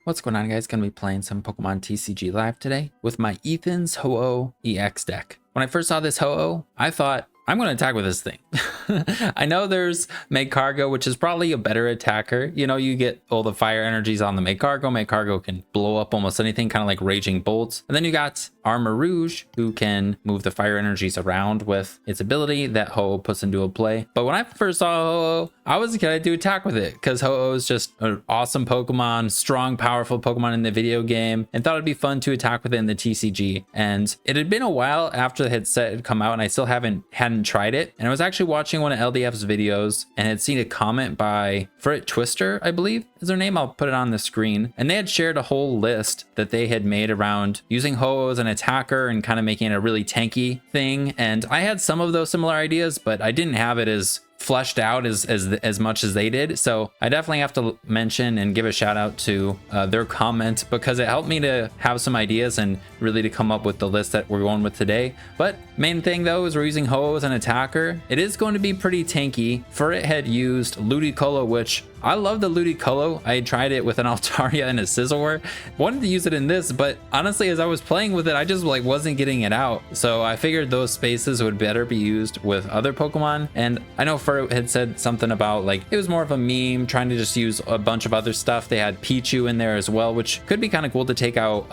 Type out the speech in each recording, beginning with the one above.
What's going on, guys? Gonna be playing some Pokemon TCG Live today with my Ethan's Ho-Oh EX deck. When I first saw this Ho-Oh, I thought, I'm gonna attack with this thing. I know there's Magcargo, which is probably a better attacker. You know, you get all the fire energies on the Magcargo. Magcargo can blow up almost anything, kind of like Raging Bolts. And then you got Armarouge, who can move the fire energies around with its ability that Ho-Oh puts into a play. But when I first saw Ho-Oh, I was excited to attack with it because Ho-Oh is just an awesome Pokemon, strong, powerful Pokemon in the video game, and thought it'd be fun to attack with it in the TCG. And it had been a while after the headset had come out, and I still hadn't tried it. And I was actually watching one of LDF's videos and had seen a comment by Frit Twister, I believe is their name. I'll put it on the screen. And they had shared a whole list that they had made around using Ho-Oh as an attacker and kind of making it a really tanky thing. And I had some of those similar ideas, but I didn't have it as fleshed out as much as they did. So I definitely have to mention and give a shout out to their comment, because it helped me to have some ideas and really to come up with the list that we're going with today. But main thing though is we're using Ho-Oh as an attacker. It is going to be pretty tanky. Frit had used Ludicolo, which I love the Ludicolo. I tried it with an Altaria and a Scizor. Wanted to use it in this, but honestly, as I was playing with it, I just wasn't getting it out. So I figured those spaces would better be used with other Pokemon. And I know Furt had said something about it was more of a meme, trying to just use a bunch of other stuff. They had Pichu in there as well, which could be kind of cool to take out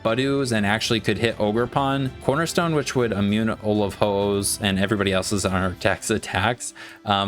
Budews and actually could hit Ogerpon Cornerstone, which would immune all of Ho-Oh's and everybody else's on our attacks,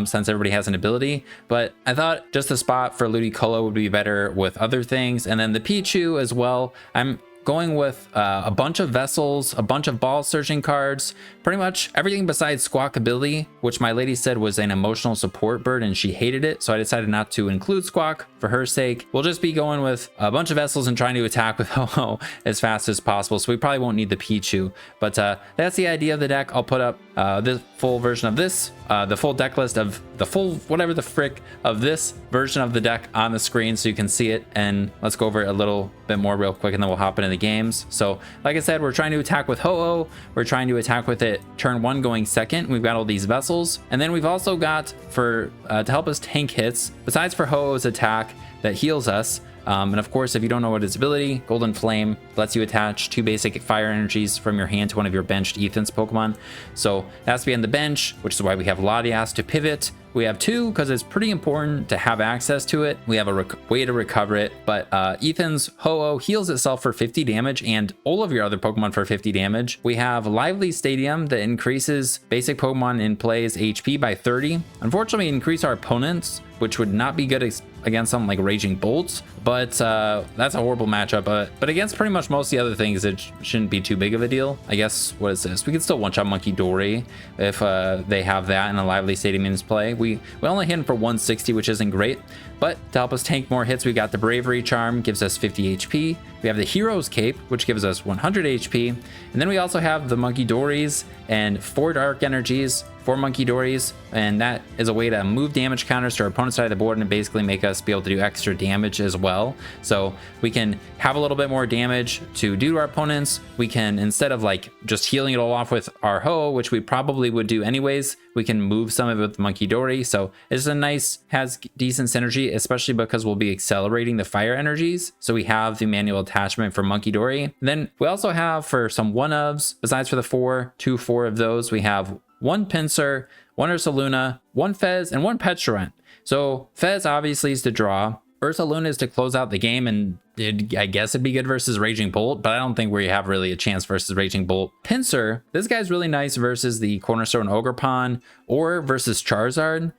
since everybody has an ability. But I thought just the spot for Ludicolo would be better with other things. And then the Pichu as well. I'm going with a bunch of vessels, a bunch of ball searching cards, pretty much everything besides Squawkabilly, which my lady said was an emotional support bird and she hated it. So I decided not to include Squawk for her sake. We'll just be going with a bunch of vessels and trying to attack with Ho-Oh as fast as possible. So we probably won't need the Pichu, but that's the idea of the deck. I'll put up the full version of this, the full deck list of the full whatever the frick of this version of the deck on the screen so you can see it. And let's go over it a little bit more real quick and then we'll hop into the games. So like I said, we're trying to attack with Ho-Oh. We're trying to attack with it turn one going second. We've got all these vessels, and then we've also got for to help us tank hits, besides for Ho-Oh's attack that heals us. And of course, if you don't know what its ability, Golden Flame lets you attach 2 basic fire energies from your hand to one of your benched Ethan's Pokemon. So it has to be on the bench, which is why we have Latias to pivot. We have 2 because it's pretty important to have access to it. We have a way to recover it, but Ethan's Ho-Oh heals itself for 50 damage and all of your other Pokemon for 50 damage. We have Lively Stadium that increases basic Pokemon in play's HP by 30. Unfortunately, increase our opponents, which would not be good against something like Raging Bolts, but that's a horrible matchup. But against pretty much most of the other things, it shouldn't be too big of a deal. I guess, what is this? We can still one-shot Munkidori if they have that in a Lively Stadium in play. We only hit him for 160, which isn't great, but to help us tank more hits, we got the Bravery Charm, gives us 50 HP. We have the Hero's Cape, which gives us 100 HP. And then we also have the Munkidoris and 4 Dark Energies, 4 Munkidoris, and that is a way to move damage counters to our opponent's side of the board and basically make us be able to do extra damage as well. So we can have a little bit more damage to do to our opponents. We can, instead of just healing it all off with our Ho, which we probably would do anyways, we can move some of it with Munkidori. So it's a nice, has decent synergy, especially because we'll be accelerating the fire energies. So we have the manual attachment for Munkidori. And then we also have for some one-ofs, besides for the 4 of those, we have 1 Pinsir, 1 Ursaluna, 1 Fez, and 1 Pecharunt. So Fez obviously is to draw. Ursaluna is to close out the game, and I guess it'd be good versus Raging Bolt, but I don't think we have really a chance versus Raging Bolt. Pinsir, this guy's really nice versus the Cornerstone Ogerpon or versus Charizard.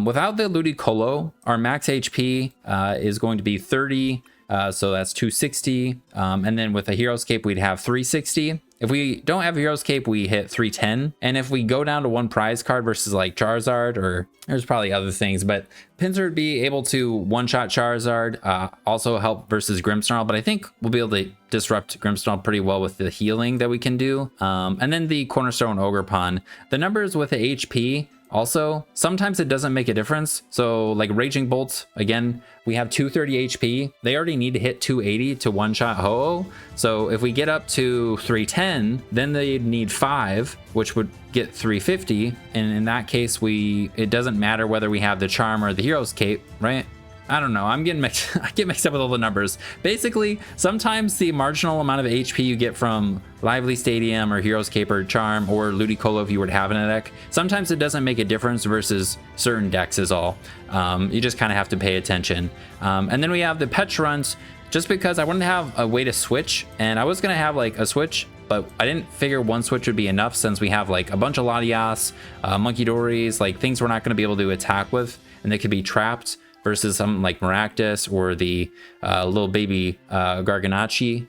Without the Ludicolo, our max HP is going to be 30, so that's 260. And then with a Hero's Cape, we'd have 360. If we don't have a Hero's Cape, we hit 310. And if we go down to 1 prize card versus Charizard, or there's probably other things, but Pinsir would be able to one-shot Charizard, also help versus Grimmsnarl, but I think we'll be able to disrupt Grimmsnarl pretty well with the healing that we can do. And then the Cornerstone Ogerpon. The numbers with the HP, also, sometimes it doesn't make a difference. So Raging Bolts, again, we have 230 HP. They already need to hit 280 to one-shot Ho-Oh. So if we get up to 310, then they need 5, which would get 350. And in that case, it doesn't matter whether we have the Charm or the Hero's Cape, right? I don't know. I'm getting mixed. I get mixed up with all the numbers. Basically, sometimes the marginal amount of HP you get from Lively Stadium or Hero's Cape or Charm or Ludicolo if you were to have in a deck, sometimes it doesn't make a difference versus certain decks is all. You just kind of have to pay attention. And then we have the Pecharunt, just because I wanted to have a way to switch, and I was going to have like a switch, but I didn't figure one switch would be enough since we have like a bunch of Latias, Munkidoris, like things we're not going to be able to attack with, and they could be trapped versus something like Maractus or the little baby Garganacci.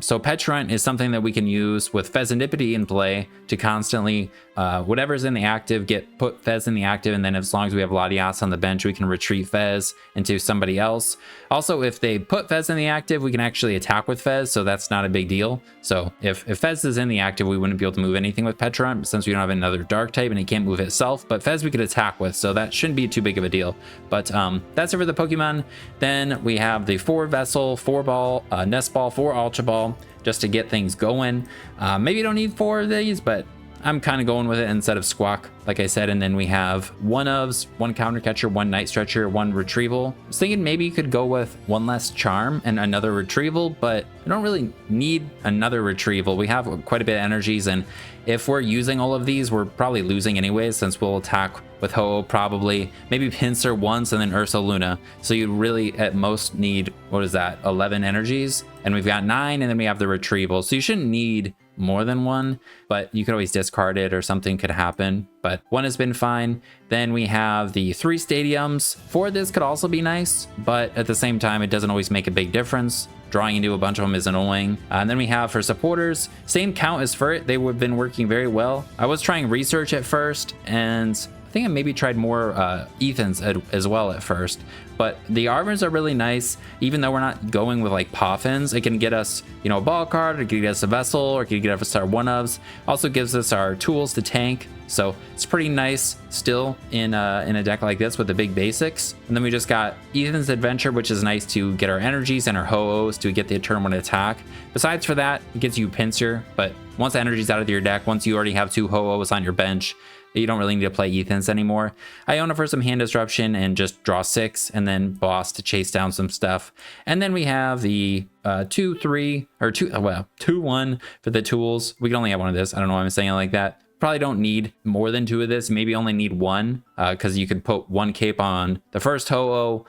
So Pecharunt is something that we can use with Fezandipiti in play to constantly, whatever's in the active, put Fez in the active, and then as long as we have Latias on the bench, we can retreat Fez into somebody else. Also, if they put Fez in the active, we can actually attack with Fez, so that's not a big deal. So if Fez is in the active, we wouldn't be able to move anything with Pecharunt since we don't have another dark type and it can't move itself, but Fez we could attack with, so that shouldn't be too big of a deal. But that's it for the Pokemon. Then we have the 4 Vessel, 4 Ball, Nest Ball, 4 Ultra Ball, just to get things going. Maybe you don't need 4 of these, but I'm kind of going with it instead of Squawk, like I said. And then we have 1 Ofs, 1 Counter Catcher, 1 Night Stretcher, 1 Retrieval. I was thinking maybe you could go with 1 less Charm and another Retrieval, but I don't really need another Retrieval. We have quite a bit of energies, and if we're using all of these, we're probably losing anyways, since we'll attack with Ho-Oh probably, maybe Pinsir once, and then Ursaluna. So you really at most need, what is that, 11 energies? And we've got 9, and then we have the Retrieval. So you shouldn't need more than 1, but you could always discard it or something could happen, but 1 has been fine. Then we have the 3 stadiums. 4 of this could also be nice, but at the same time it doesn't always make a big difference. Drawing into a bunch of them is annoying. And then we have for supporters, same count as for it. They would have been working very well. I was trying research at first, and I think I maybe tried more Ethans as well at first, but the Arvens are really nice. Even though we're not going with like Poffins, it can get us, you know, a ball card, or it can get us a Vessel, or it can get us our 1-ofs. Also gives us our tools to tank, so it's pretty nice still in a deck like this with the big basics. And then we just got Ethan's Adventure, which is nice to get our energies and our Ho-Ohs to get the turn 1 attack. Besides for that, it gives you Pinsir, but once the energy's out of your deck, once you already have 2 Ho-Ohs on your bench, you don't really need to play Ethans anymore. Iono for some hand disruption and just draw 6, and then Boss to chase down some stuff. And then we have the 2-1 for the tools. We can only have 1 of this. I don't know why I'm saying it like that. Probably don't need more than 2 of this. Maybe only need 1, because you could put 1 cape on the first Ho-Oh,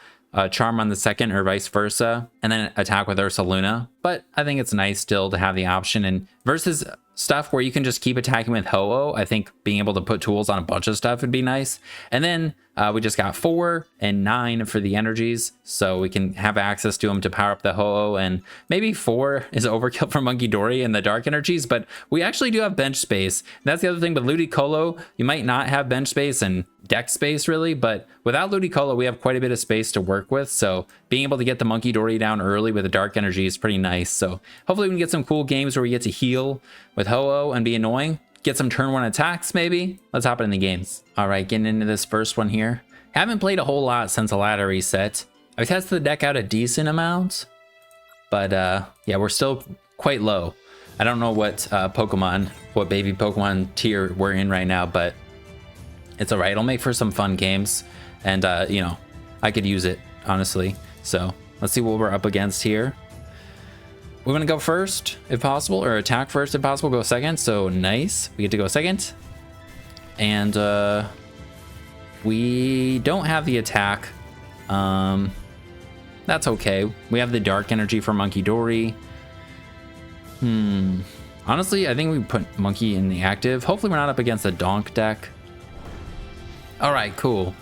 Charm on the second, or vice versa, and then attack with Ursaluna. But I think it's nice still to have the option, and versus stuff where you can just keep attacking with Ho-Oh, I think being able to put tools on a bunch of stuff would be nice. And then we just got 4 and 9 for the energies, so we can have access to them to power up the Ho-Oh. And maybe 4 is overkill for Munkidori and the dark energies, but we actually do have bench space. That's the other thing, but Ludicolo, you might not have bench space and deck space really, but without Ludicolo, we have quite a bit of space to work with. So being able to get the Munkidori down early with the dark energy is pretty nice. So hopefully we can get some cool games where we get to heal with Ho-Oh and be annoying. Get some turn 1 attacks maybe. Let's hop in the games. All right, getting into this first one here. Haven't played a whole lot since the ladder reset. I've tested the deck out a decent amount, but yeah, we're still quite low. I don't know what what baby Pokemon tier we're in right now, but it's all right. It'll make for some fun games, and you know, I could use it honestly. So let's see what we're up against here. We're gonna go first if possible, or attack first if possible, go second. So nice, we get to go second. And we don't have the attack. That's okay. We have the dark energy for Munkidori. Honestly, I think we put Monkey in the active. Hopefully we're not up against a Donk deck. All right, cool.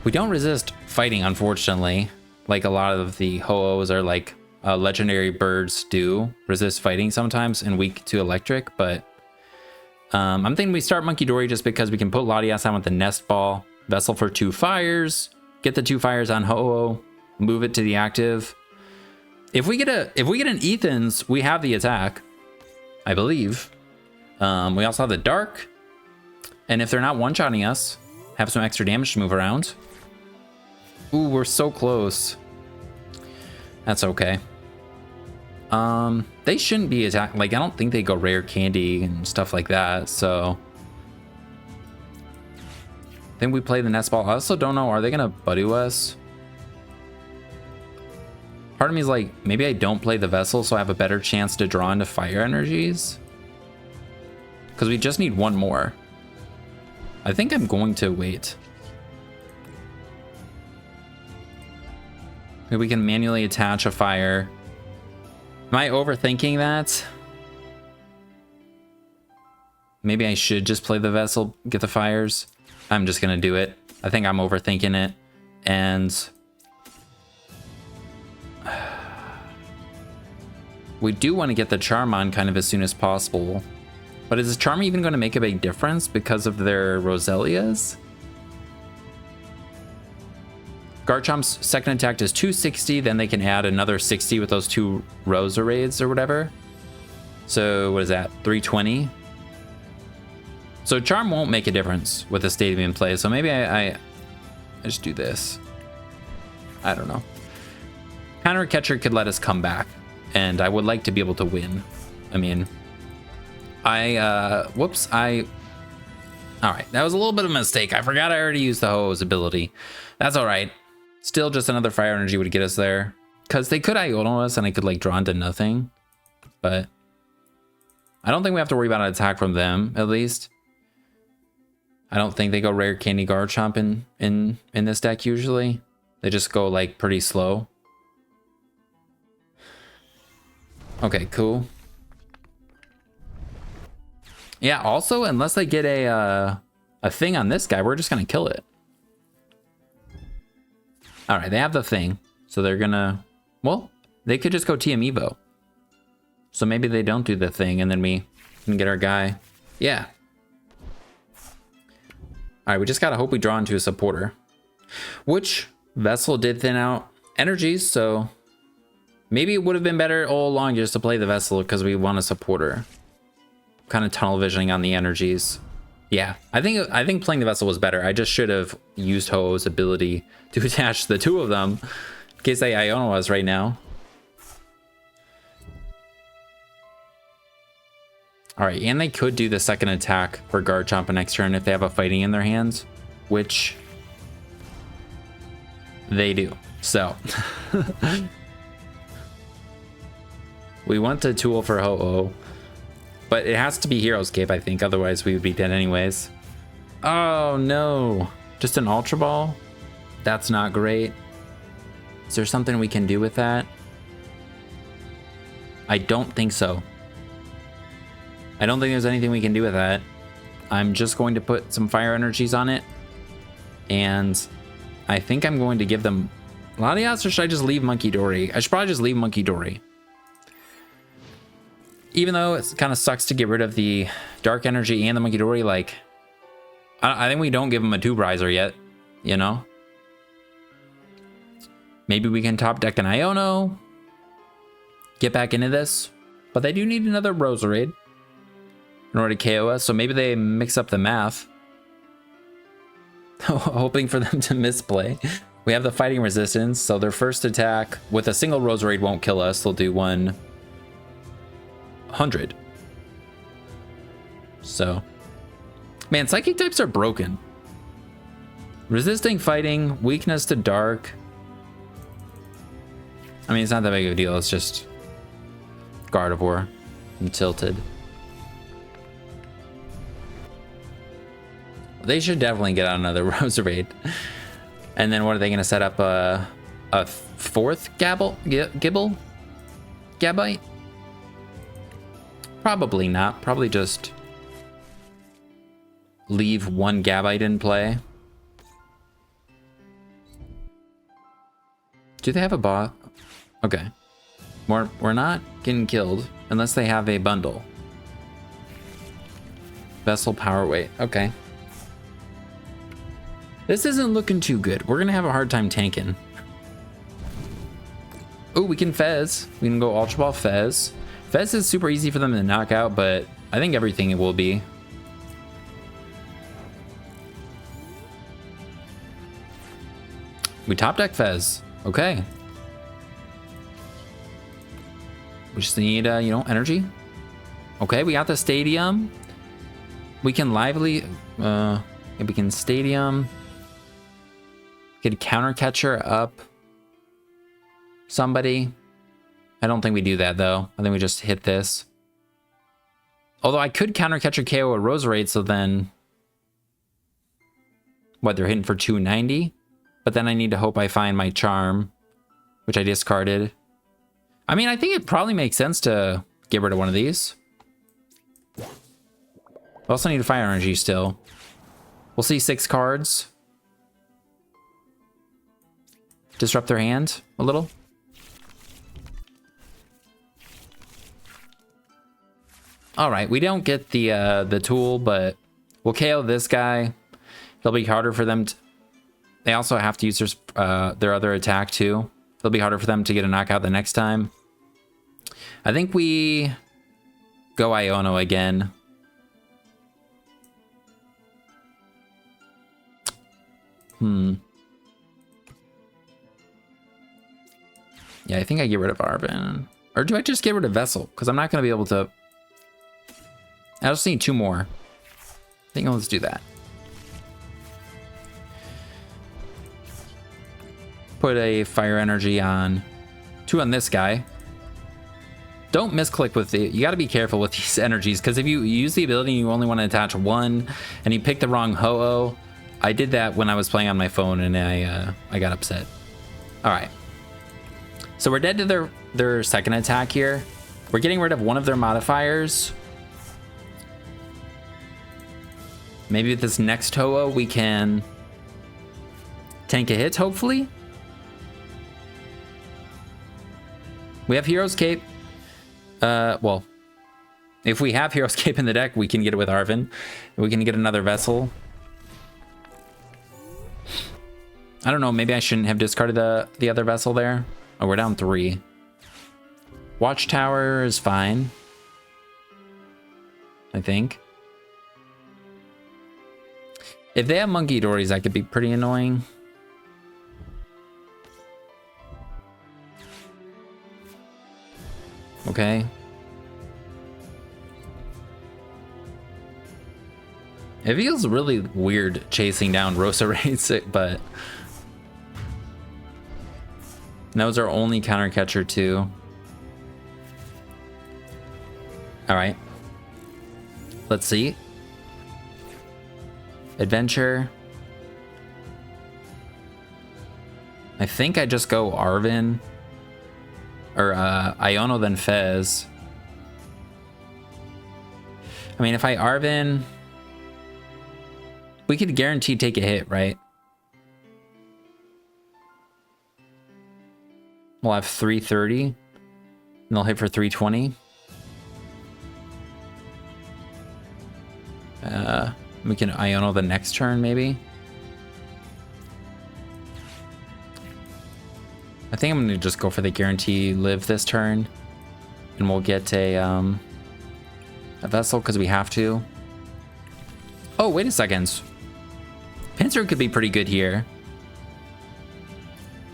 We don't resist fighting, unfortunately. Like a lot of the Ho-Ohs are like legendary birds do resist fighting sometimes and weak to electric, but I'm thinking we start Munkidori just because we can put Latias on with the Nest Ball, Vessel for 2 fires, get the 2 fires on Ho-Oh, move it to the active. If we get an Ethans, we have the attack, I believe. We also have the dark, and if they're not one-shotting us, have some extra damage to move around. Ooh, we're so close. That's okay. They shouldn't be attacked. Like, I don't think they go rare candy and stuff like that, so I think we play the Nest Ball. I also don't know, are they gonna Budu us? Part of me is like, maybe I don't play the vessel so I have a better chance to draw into fire energies. Because we just need one more. I think I'm going to wait. Maybe we can manually attach a fire. Am I overthinking that? Maybe I should just play the vessel, get the fires. I'm just gonna do it. I think I'm overthinking it. And we do want to get the charm on kind of as soon as possible. But is the charm even going to make a big difference because of their Roselias? Garchomp's second attack is 260, then they can add another 60 with those 2 Roserades or whatever. So what is that, 320? So charm won't make a difference with the stadium in play, so maybe I just do this. I don't know. Counter catcher could let us come back, and I would like to be able to win. I mean, whoops, all right, that was a little bit of a mistake. I forgot I already used the Ho-Oh's ability. That's all right. Still just another fire energy would get us there. Because they could Iono us and I could like draw into nothing. But I don't think we have to worry about an attack from them, at least. I don't think they go rare candy Garchomp in this deck usually. They just go like pretty slow. Okay, cool. Yeah, also, unless they get a thing on this guy, we're just gonna kill it. All right, they have the thing, so they're gonna, well, they could just go TM Evo. So maybe they don't do the thing, and then we can get our guy. Yeah. All right, we just gotta hope we draw into a supporter, which Vessel did thin out energies, so maybe it would have been better all along just to play the Vessel because we want a supporter. Kind of tunnel visioning on the energies. Yeah, I think playing the Vessel was better. I just should have used Ho-Oh's ability to attach the 2 of them in case they Iono us right now. All right, and they could do the second attack for Garchomp next turn if they have a fighting in their hands, which they do. So we want to tool for Ho-Oh. But it has to be Hero Escape, I think. Otherwise, we would be dead anyways. Oh, no. Just an Ultra Ball? That's not great. Is there something we can do with that? I don't think so. I don't think there's anything we can do with that. I'm just going to put some fire energies on it. And I think I'm going to give them Latias, or should I just leave Munkidori? I should probably just leave Munkidori. Even though it kind of sucks to get rid of the Dark Energy and the Munkidori, like, I think we don't give him a 2-Riser yet, you know? Maybe we can top deck an Iono, get back into this, but they do need another Roserade in order to KO us, so maybe they mix up the math. Hoping for them to misplay. We have the fighting resistance, so their first attack with a single Roserade won't kill us. They'll do 100. So, man, psychic types are broken. Resisting fighting, weakness to dark. I mean, it's not that big of a deal. It's just Gardevoir and tilted. They should definitely get out another Roserade. And then what are they going to set up? A 4th Gibble? Gabite? Probably not. Probably just leave 1 Gabite in play. Do they have a bot? Okay. We're not getting killed unless they have a bundle. Vessel power weight. Okay. This isn't looking too good. We're gonna have a hard time tanking. Oh, we can Fez. We can go Ultra Ball Fez. Fez is super easy for them to knock out, but I think everything it will be. We top deck Fez. Okay. We just need, you know, energy. Okay, we got the stadium. We can lively, we can stadium. Get a counter catcher up. somebody. I don't think we do that though. I think we just hit this. Although I could counter catcher KO a Roserade, so then what, they're hitting for 290? But then I need to hope I find my charm, which I discarded. I mean, I think it probably makes sense to get rid of one of these. I also need a fire energy still. We'll see 6 cards. Disrupt their hand a little. All right, we don't get the tool, but we'll KO this guy. It'll be harder for them to... They also have to use their other attack too. It'll be harder for them to get a knockout the next time. I think we go Iono again. Yeah, I think I get rid of Arven. Or do I just get rid of Vessel? Because I'm not going to be able to... I just need 2 more. I think let's do that. Put a fire energy on 2 on this guy. Don't misclick with it. You got to be careful with these energies, because if you use the ability and you only want to attach 1 and you pick the wrong Ho-Oh, I did that when I was playing on my phone and I got upset. All right. So we're dead to their second attack here. We're getting rid of one of their modifiers. Maybe with this next Ho-Oh we can tank a hit, hopefully. We have Hero's Cape. Well, if we have Hero's Cape in the deck, we can get it with Arven. We can get another Vessel. I don't know, maybe I shouldn't have discarded the other Vessel there. Oh, we're down 3. Watchtower is fine, I think. If they have Munkidoris, that could be pretty annoying. Okay. It feels really weird chasing down Roserades, but that was our only counter catcher too. All right. Let's see. Adventure. I think I just go Arven or Iono then Fez. I mean, if I Arven, we could guarantee take a hit, right? We'll have 330 and they'll hit for 320. We can Iono the next turn, maybe. I think I'm gonna just go for the guarantee live this turn, and we'll get a Vessel because we have to. Oh, wait a second. Pinsir could be pretty good here.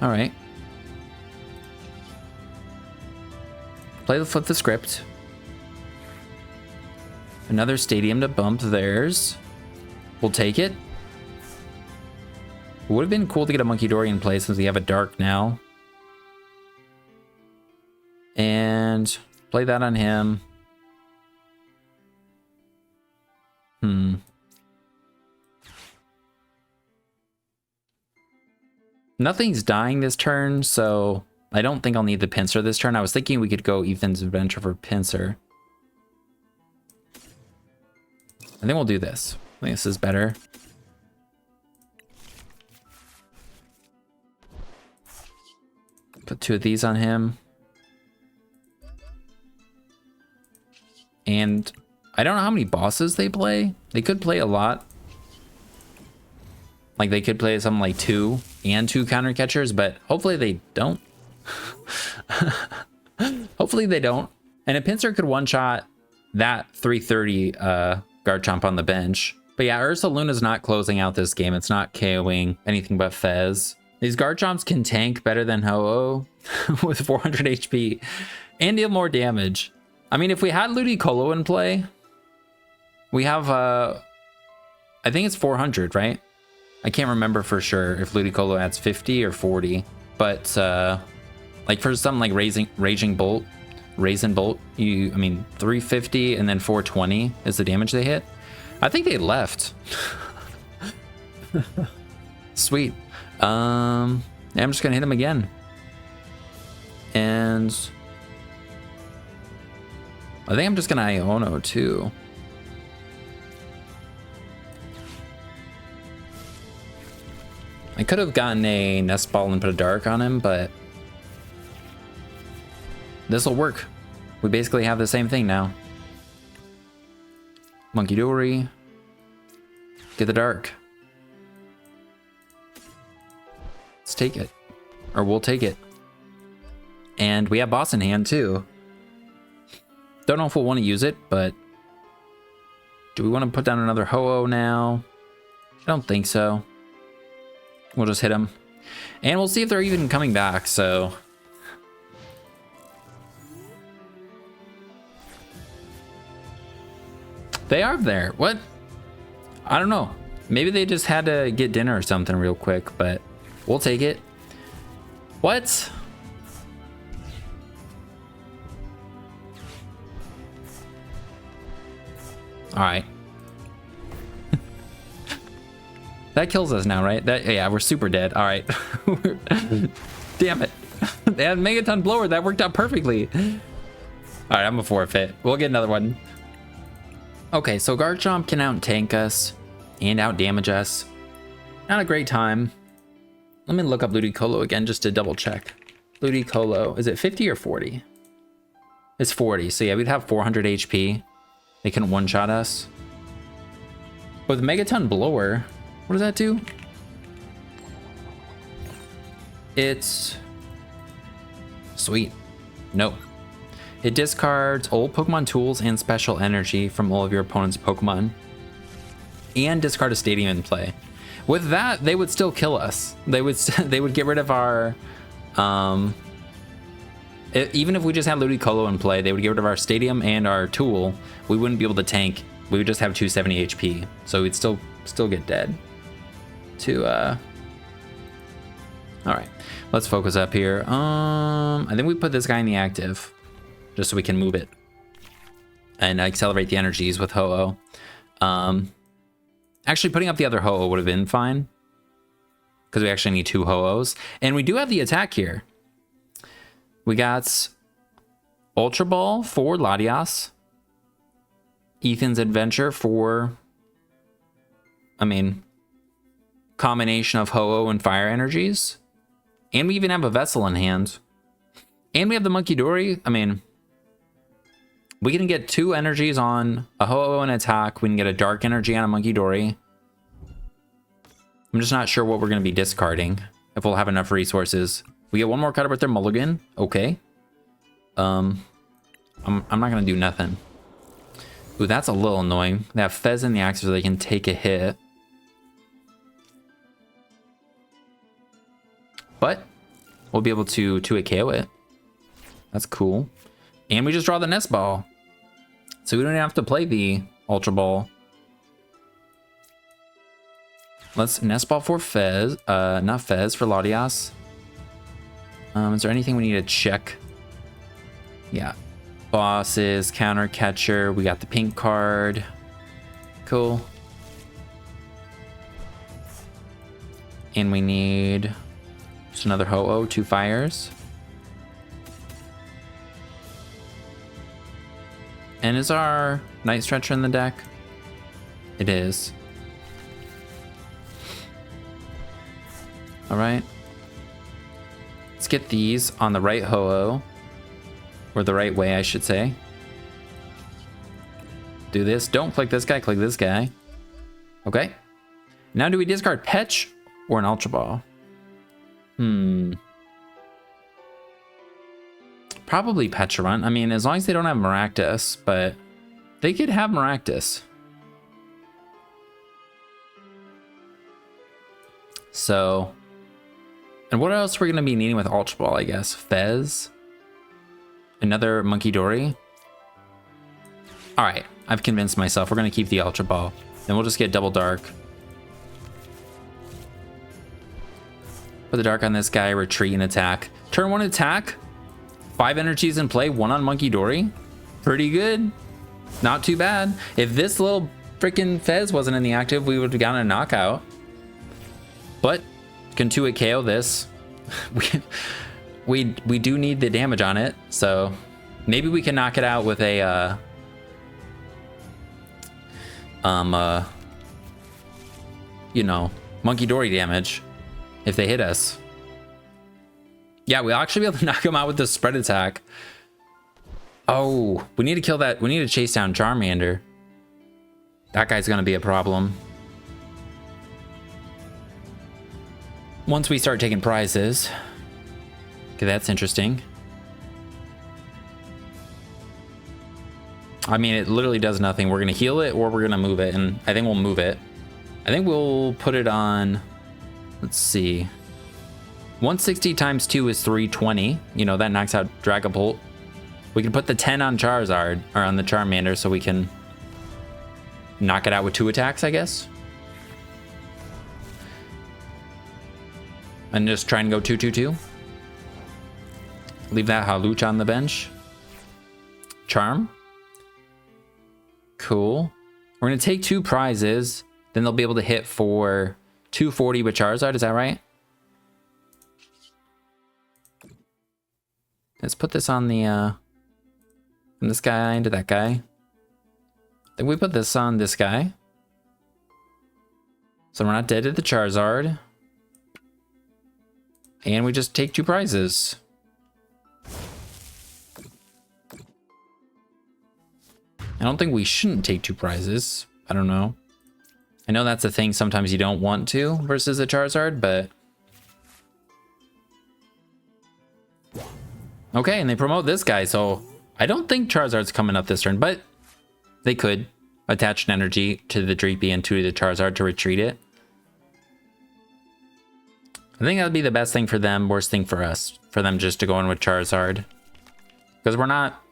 All right. Flip the script. Another stadium to bump theirs. We'll take it. It would have been cool to get a Munkidori in play since we have a dark now. And play that on him. Nothing's dying this turn, so I don't think I'll need the Pinsir this turn. I was thinking we could go Ethan's Adventure for Pinsir. I think we'll do this. I think this is better. Put 2 of these on him. And I don't know how many bosses they play. They could play a lot. Like they could play something like 2 and 2 counter catchers, but hopefully they don't. Hopefully they don't. And a Pinsir could one-shot that 330 Garchomp on the bench. But yeah, Ursaluna's not closing out this game. It's not KOing anything but Fez. These Garchomps can tank better than Ho-Oh with 400 HP and deal more damage. I mean, if we had Ludicolo in play, we have, I think it's 400, right? I can't remember for sure if Ludicolo adds 50 or 40, but Like for something like Raging Bolt, Raisin Bolt, I mean 350 and then 420 is the damage they hit. I think they left. Sweet. Yeah, I'm just gonna hit him again. And I think I'm just gonna Iono too. I could have gotten a Nest Ball and put a Dark on him, but this will work. We basically have the same thing now. Munkidori. Get the Dark. Let's take it. Or we'll take it. And we have Boss in hand too. Don't know if we'll want to use it, but do we want to put down another Ho-Oh now? I don't think so. We'll just hit them. And we'll see if they're even coming back, so. They are there. What? I don't know. Maybe they just had to get dinner or something real quick, but we'll take it. What? All right. That kills us now, right? Yeah, we're super dead. All right. Damn it. They had Megaton Blower. That worked out perfectly. All right, I'm a forfeit. We'll get another one. Okay, so Garchomp can out-tank us and out-damage us. Not a great time. Let me look up Ludicolo again just to double check. Ludicolo, is it 50 or 40? It's 40, so yeah, we'd have 400 HP. They can one-shot us. With Megaton Blower, what does that do? It's sweet. No. It discards old Pokemon tools and special energy from all of your opponent's Pokemon. And discard a stadium in play. With that, they would still kill us. They would get rid of our even if we just had Ludicolo in play, they would get rid of our stadium and our tool. We wouldn't be able to tank. We would just have 270 HP. So we'd still get dead. All right, let's focus up here. I think we put this guy in the active just so we can move it and accelerate the energies with Ho-Oh. Actually, putting up the other Ho-Oh would have been fine because we actually need 2 Ho-Ohs, and we do have the attack here. We got Ultra Ball for Latias, Ethan's Adventure for, I mean, combination of Ho-Oh and Fire Energies. And we even have a Vessel in hand. And we have the Munkidori. I mean, we can get 2 energies on a Ho-Oh and attack. We can get a Dark Energy on a Munkidori. I'm just not sure what we're going to be discarding, if we'll have enough resources. We get 1 more card with their mulligan. Okay. I'm not going to do nothing. Ooh, that's a little annoying. They have Fez in the axe so they can take a hit. But we'll be able to 2-hit KO it. That's cool. And we just draw the Nest Ball. So we don't even have to play the Ultra Ball. Let's Nest Ball for Fez. Not Fez, for Latias. Is there anything we need to check? Yeah. Bosses, Counter Catcher. We got the pink card. Cool. And we need just another Ho-Oh, 2 fires. And is our Night Stretcher in the deck? It is. All right. Let's get these on the right Ho-Oh. Or the right way, I should say. Do this. Don't click this guy, click this guy. Okay. Now do we discard Pech or an Ultra Ball? Probably Pecharunt. I mean, as long as they don't have Maractus, but they could have Maractus. So, and what else we're going to be needing with Ultra Ball, I guess? Fez? Another Munkidori? Alright, I've convinced myself. We're going to keep the Ultra Ball. Then we'll just get Double Dark. Put the Dark on this guy, retreat and attack. Turn 1 attack. 5 energies in play. 1 on Munkidori. Pretty good. Not too bad. If this little freaking Fez wasn't in the active, we would have gotten a knockout. But can 2-hit KO this. we do need the damage on it, so maybe we can knock it out with a you know, Munkidori damage if they hit us. Yeah, we'll actually be able to knock him out with the spread attack. Oh, we need to kill that. We need to chase down Charmander. That guy's gonna be a problem. Once we start taking prizes. Okay, that's interesting. I mean, it literally does nothing. We're gonna heal it or we're gonna move it, and I think we'll move it. I think we'll put it on, let's see. 160 times 2 is 320. You know, that knocks out Dragapult. We can put the 10 on Charizard, or on the Charmander, so we can knock it out with 2 attacks, I guess. And just try and go 2-2-2. Leave that Hawlucha on the bench. Charm. Cool. We're going to take 2 prizes. Then they'll be able to hit for 240 with Charizard. Is that right? Let's put this on the, from this guy into that guy. Then we put this on this guy. So we're not dead to the Charizard. And we just take 2 prizes. I don't think we shouldn't take 2 prizes. I don't know. I know that's a thing sometimes you don't want to versus a Charizard, but... Okay, and they promote this guy, so I don't think Charizard's coming up this turn, but they could attach an energy to the Dreepy and to the Charizard to retreat it. I think that would be the best thing for them, worst thing for us, for them just to go in with Charizard. Because we're not...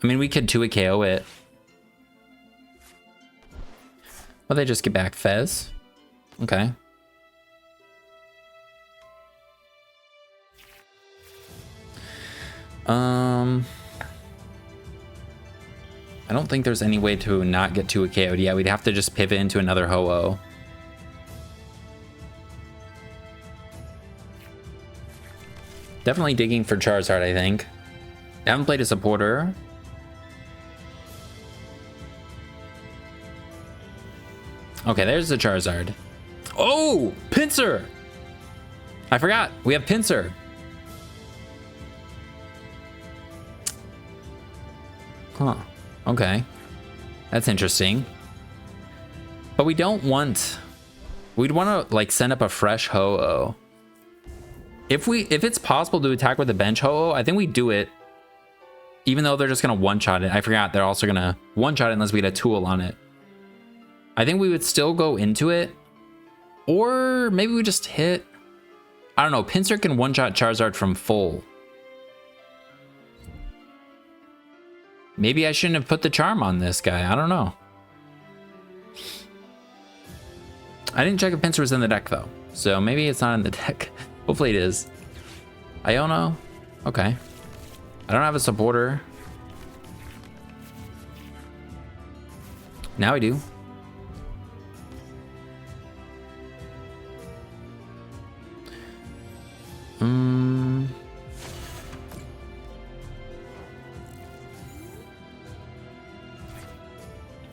I mean, we could 2-hit KO it. Well, they just get back Fez. Okay. I don't think there's any way to not get 2-hit KO'd. Yeah, we'd have to just pivot into another Ho-Oh. Definitely digging for Charizard, I think. I haven't played a supporter. Okay, there's the Charizard. Oh, Pinsir! I forgot, we have Pinsir. Huh, okay. That's interesting. But we don't want... We'd want to, like, send up a fresh Ho-Oh. If it's possible to attack with a bench Ho-Oh, I think we do it. Even though they're just going to one-shot it. I forgot, they're also going to one-shot it unless we get a tool on it. I think we would still go into it. Or maybe we just hit... I don't know, Pinsir can one-shot Charizard from full. Maybe I shouldn't have put the charm on this guy. I don't know. I didn't check if Pinsir was in the deck, though. So maybe it's not in the deck. Hopefully it is. Iono? Okay. I don't have a supporter. Now I do.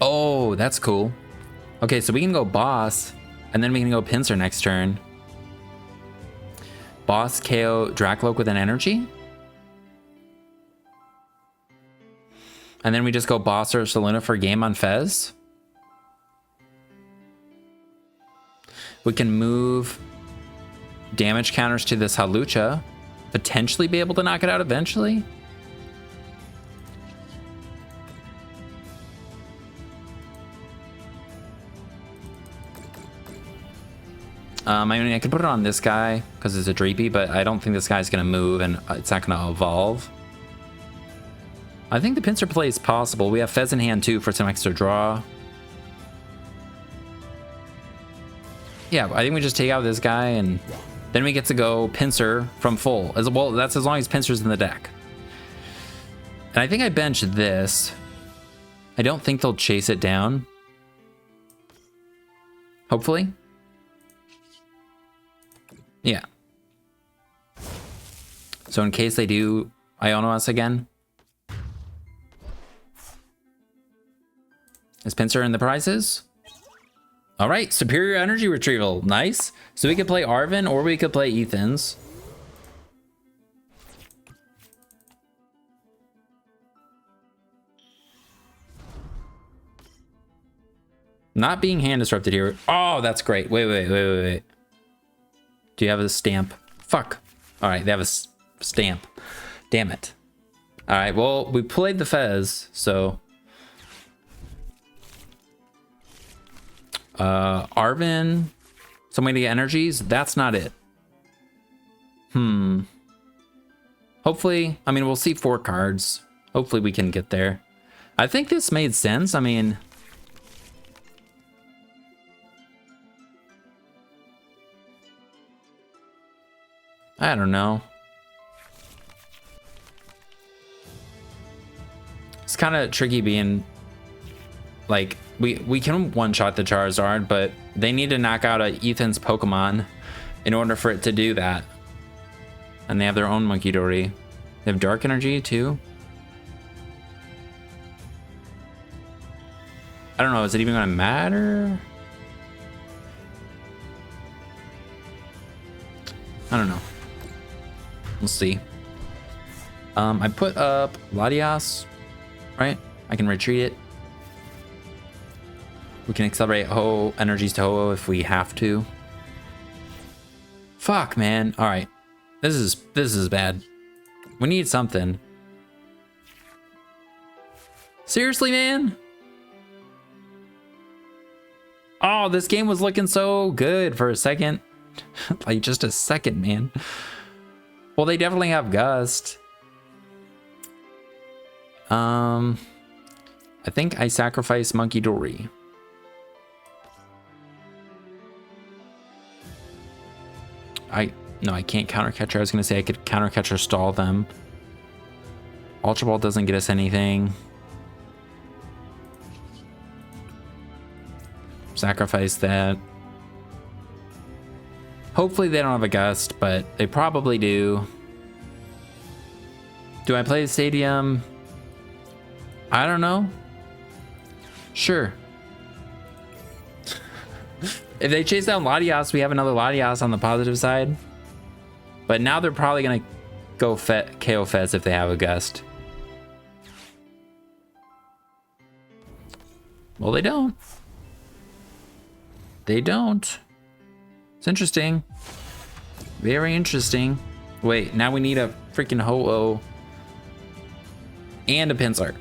Oh, that's cool. Okay, so we can go boss, and then we can go Pinsir next turn. Boss KO Dracloak with an energy. And then we just go boss Ursaluna for game on Fez. We can move damage counters to this Hawlucha. Potentially be able to knock it out eventually. I mean, I could put it on this guy because it's a Dreepy, but I don't think this guy's going to move and it's not going to evolve. I think the Pinsir play is possible. We have Fez in hand too for some extra draw. Yeah, I think we just take out this guy and Then we get to go Pinsir from full. As well, that's as long as Pinsir's in the deck. And I think I bench this. I don't think they'll chase it down. Hopefully. Yeah. So in case they do Iono us again. Is Pinsir in the prizes? All right, superior energy retrieval, nice. So we could play Arven or we could play Ethan's. Not being hand disrupted here. Oh, that's great. Wait. Do you have a stamp? Fuck. All right, they have a stamp. Damn it. All right, well, we played the Fez, so. Arven, some way to get energies. That's not it. Hopefully, I mean, we'll see 4 cards. Hopefully we can get there. I think this made sense. I mean, I don't know. It's kind of tricky being like, we can one-shot the Charizard, but they need to knock out a Ethan's Pokemon in order for it to do that. And they have their own Munkidori. They have Dark Energy too. I don't know, is it even gonna matter? I don't know. We'll see. I put up Latias, right? I can retreat it. We can accelerate Ho energies to Ho if we have to. Fuck, man. All right, this is bad. We need something. Seriously, man. Oh, this game was looking so good for a second. Like just a second, man. Well, they definitely have Gust. I think I sacrifice Munkidori. No, I can't counter catcher. I was gonna say I could counter catcher stall them. Ultra Ball doesn't get us anything. Sacrifice that. Hopefully they don't have a Gust, but they probably do. Do I play the Stadium? I don't know. Sure. If they chase down Latias, we have another Latias on the positive side. But now they're probably going to go KO Fez if they have a Gust. Well, they don't. They don't. It's interesting. Very interesting. Wait, now we need a freaking Ho-Oh and a Pinsir.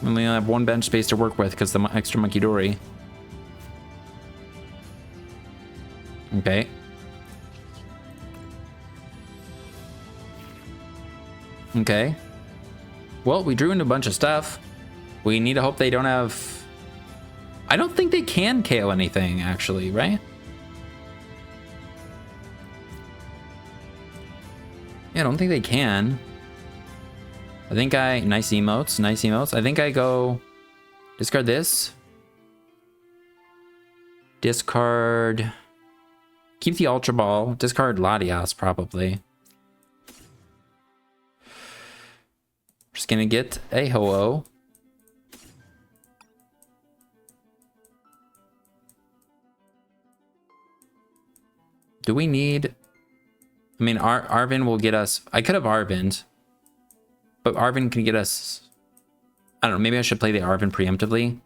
We only have 1 bench space to work with because the extra Munkidori. Okay. Okay. Well, we drew into a bunch of stuff. We need to hope they don't have... I don't think they can KO anything, actually, right? Yeah, I don't think they can. I think nice emotes, nice emotes. I think I go discard this. Discard, keep the Ultra Ball, discard Latias probably. Just gonna get a Ho-Oh. Do we need, I mean, Arven will get us, I could have Arvened. But Arven can get us, I don't know, maybe I should play the Arven preemptively.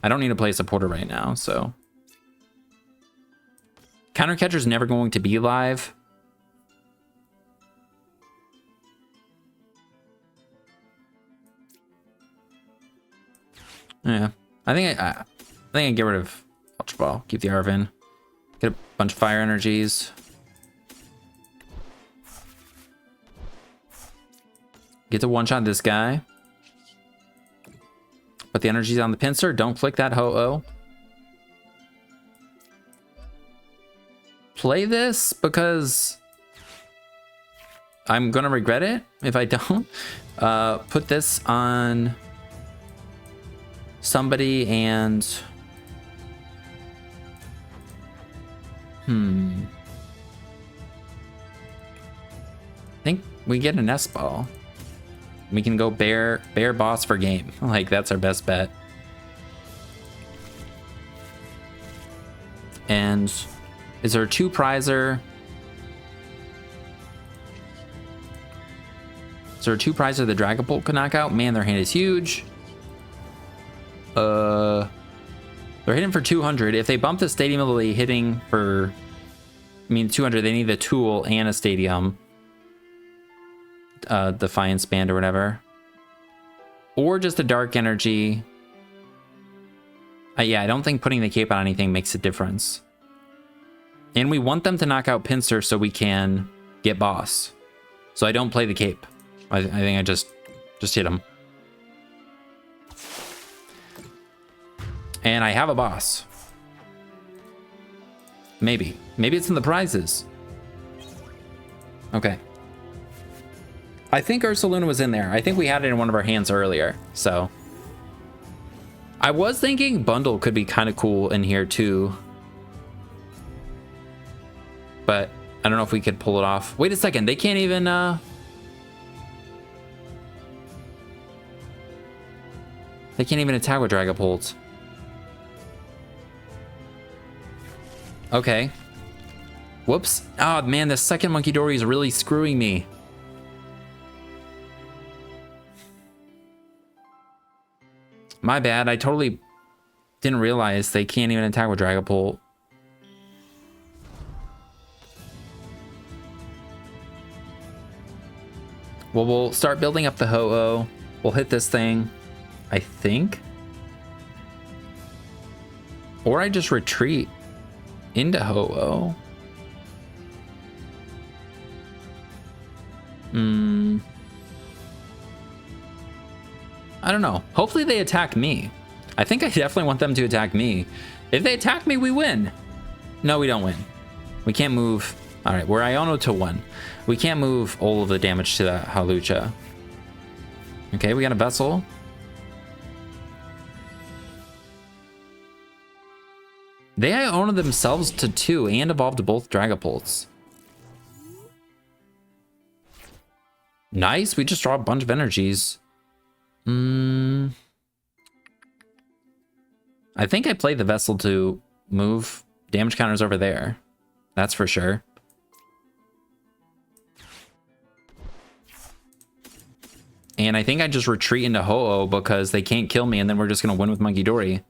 I don't need to play a supporter right now, so. Counter catcher's never going to be live. Yeah, I think I get rid of Ultra Ball, keep the Arven. Get a bunch of fire energies. Get to one-shot this guy. Put the energies on the Pinsir. Don't flick that Ho-Oh. play this because I'm gonna regret it if I don't. Put this on somebody and I think we get a Nest Ball. We can go bear boss for game. Like, that's our best bet. And is there a 2 prizer? Is there a 2 prizer the Dragapult could knock out? Man, their hand is huge. They're hitting for 200. If they bump the stadium, they'll be hitting for, I mean, 200. They need the tool and a stadium. Defiance Band or whatever. Or just a dark energy. Yeah, I don't think putting the cape on anything makes a difference. And we want them to knock out Pinsir so we can get boss. So I don't play the cape. I think I just hit him. And I have a boss. Maybe. Maybe it's in the prizes. Okay. I think Ursaluna was in there. I think we had it in one of our hands earlier. So I was thinking bundle could be kind of cool in here too. But I don't know if we could pull it off. Wait a second. They can't even... They can't even attack with Dragapult. Okay. Whoops. Oh, man, the second Munkidori is really screwing me. My bad. I totally didn't realize they can't even attack with Dragapult. Well, we'll start building up the Ho-Oh. We'll hit this thing, I think. Or I just retreat into Ho-Oh. I don't know. Hopefully they attack me. I think I definitely want them to attack me. If they attack me, we win. No, we don't win. We can't move. All right, we're Iono to 1. We can't move all of the damage to that Hawlucha. Okay, we got a Vessel. They Iono themselves to 2 and evolved both Dragapults. Nice, we just draw a bunch of energies. I think I played the Vessel to move damage counters over there. That's for sure. And I think I just retreat into Ho-Oh because they can't kill me, and then we're just going to win with Munkidori.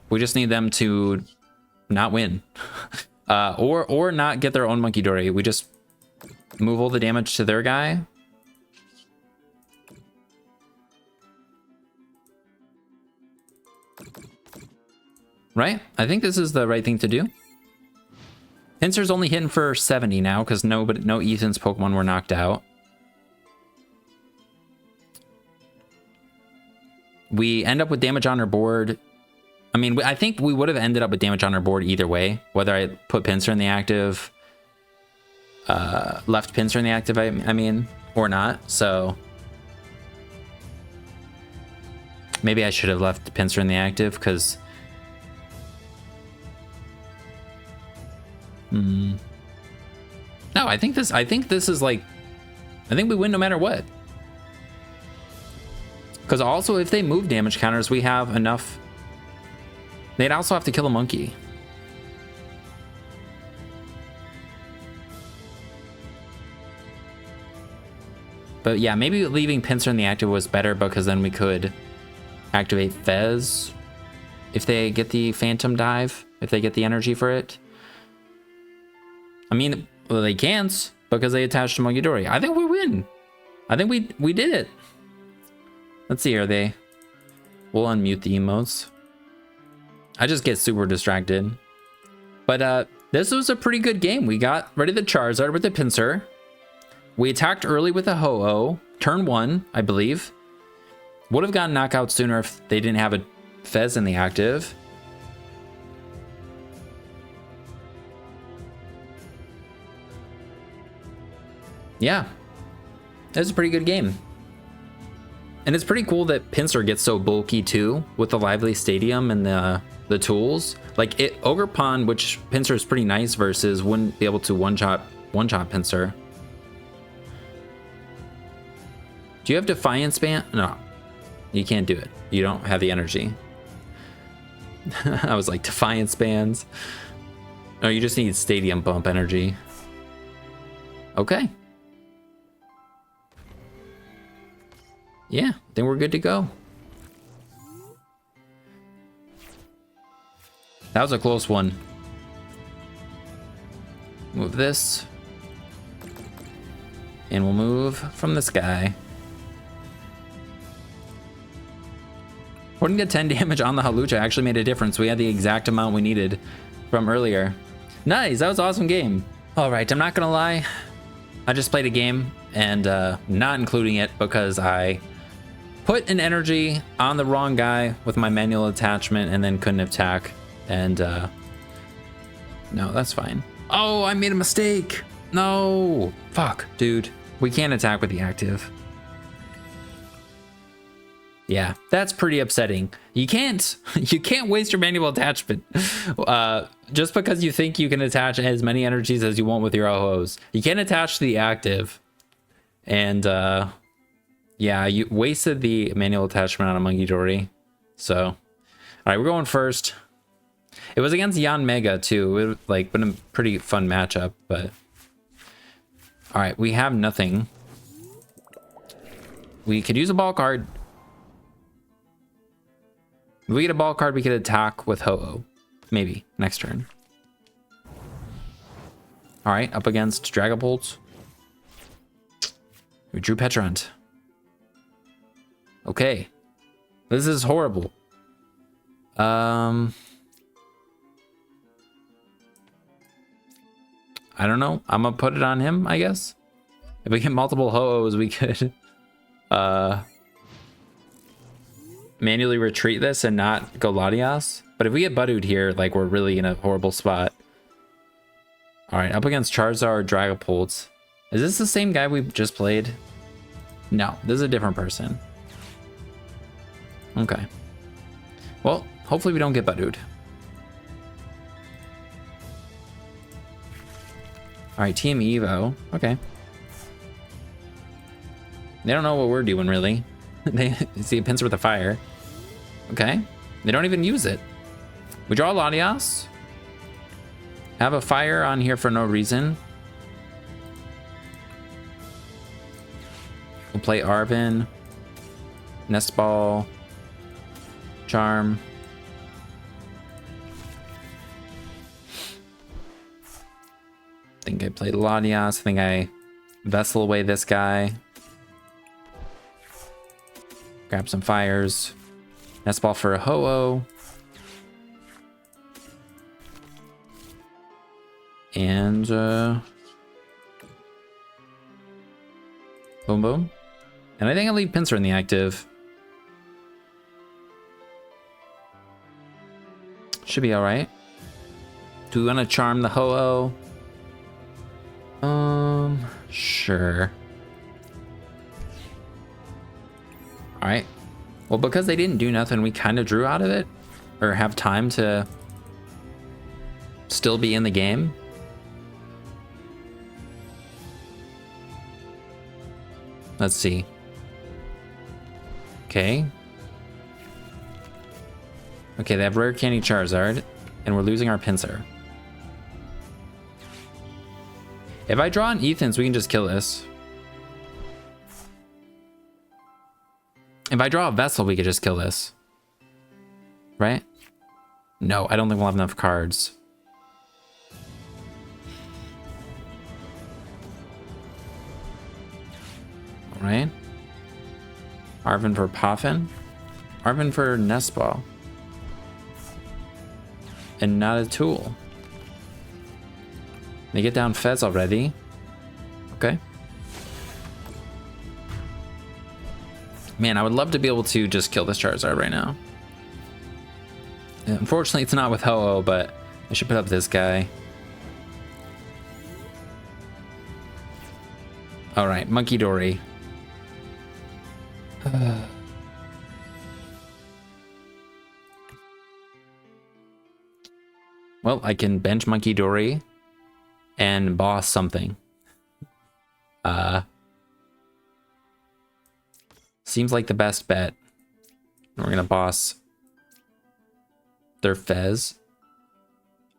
We just need them to not win. Or not get their own Munkidori. We just move all the damage to their guy. Right? I think this is the right thing to do. Pinsir's only hitting for 70 now because no Ethan's Pokemon were knocked out. We end up with damage on our board. I mean, I think we would have ended up with damage on our board either way, whether I put Pinsir in the active, left Pinsir in the active, I mean, or not. So maybe I should have left Pinsir in the active because no, I think this is like, I think we win no matter what. Because also, if they move damage counters, we have enough. They'd also have to kill a monkey. But yeah, maybe leaving Pinsir in the active was better because then we could activate Fez if they get the Phantom Dive, if they get the energy for it. I mean, well, they can't because they attached to Munkidori. I think we win. I think we did it. Let's see, are they? We'll unmute the emotes. I just get super distracted. But this was a pretty good game. We got rid of the Charizard with the Pinsir. We attacked early with a Ho-Oh. Turn 1, I believe. Would have gotten knockout sooner if they didn't have a Fez in the active. Yeah, it's a pretty good game. And it's pretty cool that Pinsir gets so bulky too with the Lively Stadium and the tools. Like Ogre Pond, which Pinsir is pretty nice versus, wouldn't be able to one-shot Pinsir. Do you have Defiance Band? No, you can't do it. You don't have the energy. I was like, Defiance Bands. No, you just need Stadium Bump energy. Okay. Yeah, I think we're good to go. That was a close one. Move this. And we'll move from this guy. Putting the 10 damage on the Hawlucha actually made a difference. We had the exact amount we needed from earlier. Nice, that was an awesome game. All right, I'm not gonna lie. I just played a game and not including it because I put an energy on the wrong guy with my manual attachment and then couldn't attack. And no, that's fine. Oh, I made a mistake. No, fuck, dude. We can't attack with the active. Yeah, that's pretty upsetting. You can't waste your manual attachment just because you think you can attach as many energies as you want with your OHOs. You can't attach the active. And yeah, you wasted the manual attachment on a Munkidori. So, all right, we're going first. It was against Yanmega too. It like been a pretty fun matchup, but all right, we have nothing. We could use a ball card. If we get a ball card, we could attack with Ho-Oh. Maybe next turn. All right, up against Dragapult. We drew Pecharunt. Okay. This is horrible. I don't know. I'm gonna put it on him, I guess. If we get multiple Ho-Ohs, we could manually retreat this and not go Latias. But if we get Budded here, like, we're really in a horrible spot. All right, up against Charizard, Dragapult. Is this the same guy we just played? No, this is a different person. Okay. Well, hopefully we don't get Budded. All right, Team Evo. Okay. They don't know what we're doing, really. They see a Pinsir with a fire. Okay. They don't even use it. We draw Latias. Have a fire on here for no reason. We'll play Arven. Nest Ball. Charm. I think I played Latias. I think I Vessel away this guy. Grab some fires. Nest Ball for a Ho-Oh. And boom boom. And I think I'll leave Pinsir in the active. Should be alright. Do we want to charm the Ho-Oh? Sure. Alright. Well, because they didn't do nothing, we kind of drew out of it. Or have time to still be in the game. Let's see. Okay. Okay, they have Rare Candy Charizard, and we're losing our Pinsir. If I draw an Ethan's, we can just kill this. If I draw a Vessel, we could just kill this. Right? No, I don't think we'll have enough cards. Alright. Arven for Poffin. Arven for Nest Ball. And not a tool. They get down Fez already. Okay. Man, I would love to be able to just kill this Charizard right now. Unfortunately, it's not with Ho-Oh, but I should put up this guy. All right, Munkidori. Well, I can bench Munkidori and boss something. Seems like the best bet. We're gonna boss their Fez.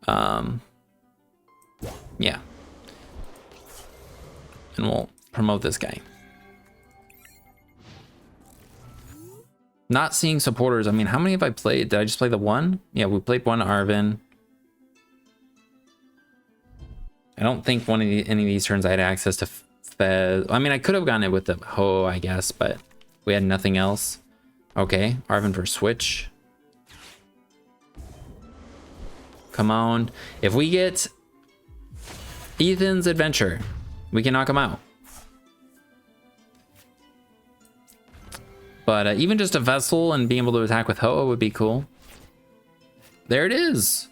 Yeah. And we'll promote this guy. Not seeing supporters. I mean, how many have I played? Did I just play the one? Yeah, we played one Arven. I don't think any of these turns I had access to Fez. I mean, I could have gotten it with the Ho, I guess, but we had nothing else. Okay, Arven for switch. Come on. If we get Ethan's adventure, we can knock him out. But even just a vessel and being able to attack with Ho would be cool. There it is.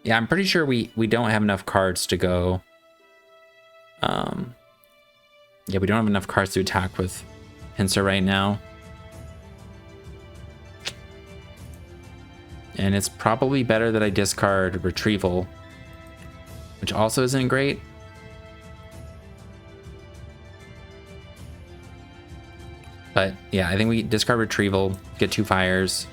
Yeah, I'm pretty sure we don't have enough cards to go. Yeah, we don't have enough cards to attack with Pinsir right now. And it's probably better that I discard Retrieval, which also isn't great. But yeah, I think we discard Retrieval, get 2 fires.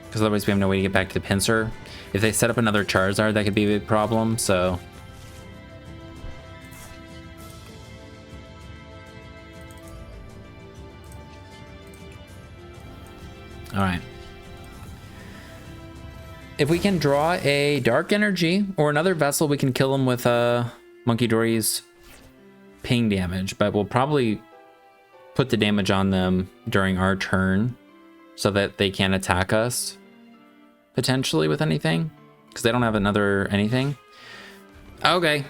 Because otherwise we have no way to get back to the Pinsir. If they set up another Charizard, that could be a big problem, so... Alright. If we can draw a Dark Energy or another vessel, we can kill them with Munkidori's ping damage, but we'll probably put the damage on them during our turn so that they can't attack us potentially with anything because they don't have another anything. Okay.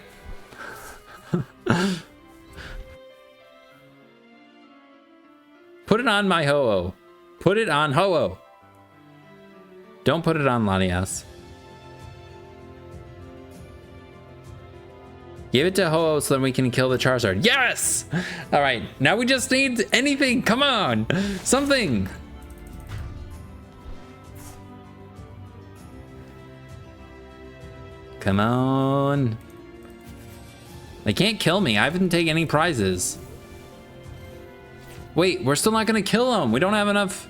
Put it on my Ho-Oh. Put it on Ho-Oh. Don't put it on Latias. Give it to Ho-Oh so then we can kill the Charizard. Yes! All right, now we just need anything. Come on, something. Come on. They can't kill me. I haven't taken any prizes. Wait, we're still not gonna kill him. We don't have enough.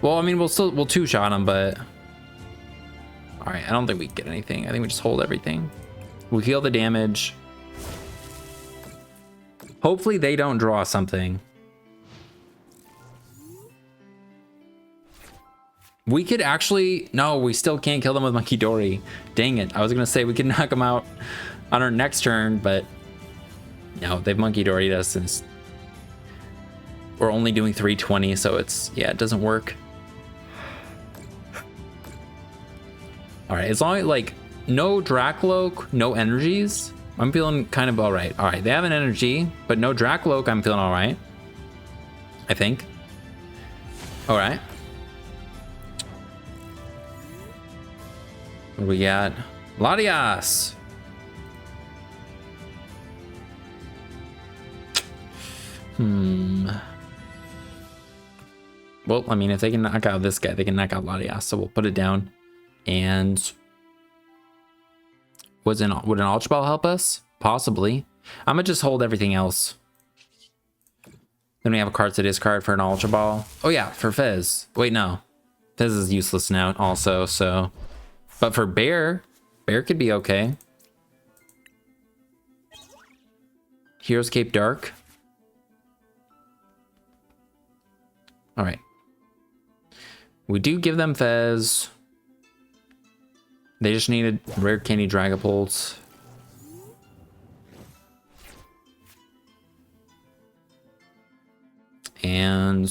Well, I mean, we'll 2-shot him, but all right. I don't think we get anything. I think we just hold everything. We heal the damage. Hopefully they don't draw something. We could actually, no, we still can't kill them with Munkidori. Dang it. I was gonna say we could knock them out on our next turn, but no, they've Munkidori'd us since we're only doing 320, so it's, yeah, it doesn't work. All right, as long as like no Dracloak, no energies, I'm feeling kind of all right. All right, they have an energy, but no Dracloak, I'm feeling all right. I think. All right. What do we got? Latias. Well, I mean, if they can knock out this guy, they can knock out Latias, so we'll put it down. And would an Ultra Ball help us? Possibly. I'm gonna just hold everything else. Then we have a card to discard for an Ultra Ball. Oh yeah, for Fez. Wait, no. Fez is useless now also, so. But for Bear could be okay. Hero's Cape Dark. All right. We do give them Fez. They just needed rare candy Dragapults. And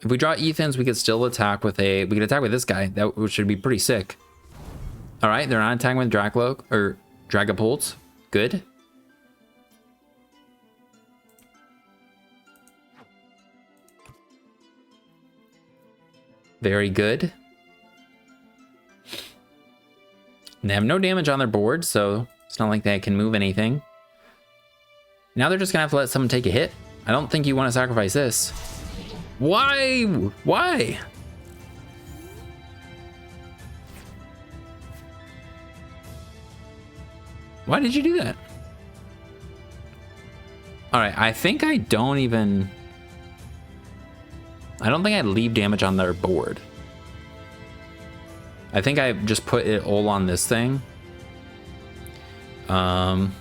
if we draw Ethan's, we could still attack with we could attack with this guy. That should be pretty sick. All right, they're not attacking with Dracloak or Dragapults. Good. Very good. They have no damage on their board, so it's not like they can move anything. Now they're just gonna have to let someone take a hit. I don't think you want to sacrifice this. Why? Why? Why did you do that? All right, I think I don't think I leave damage on their board. I think I just put it all on this thing. And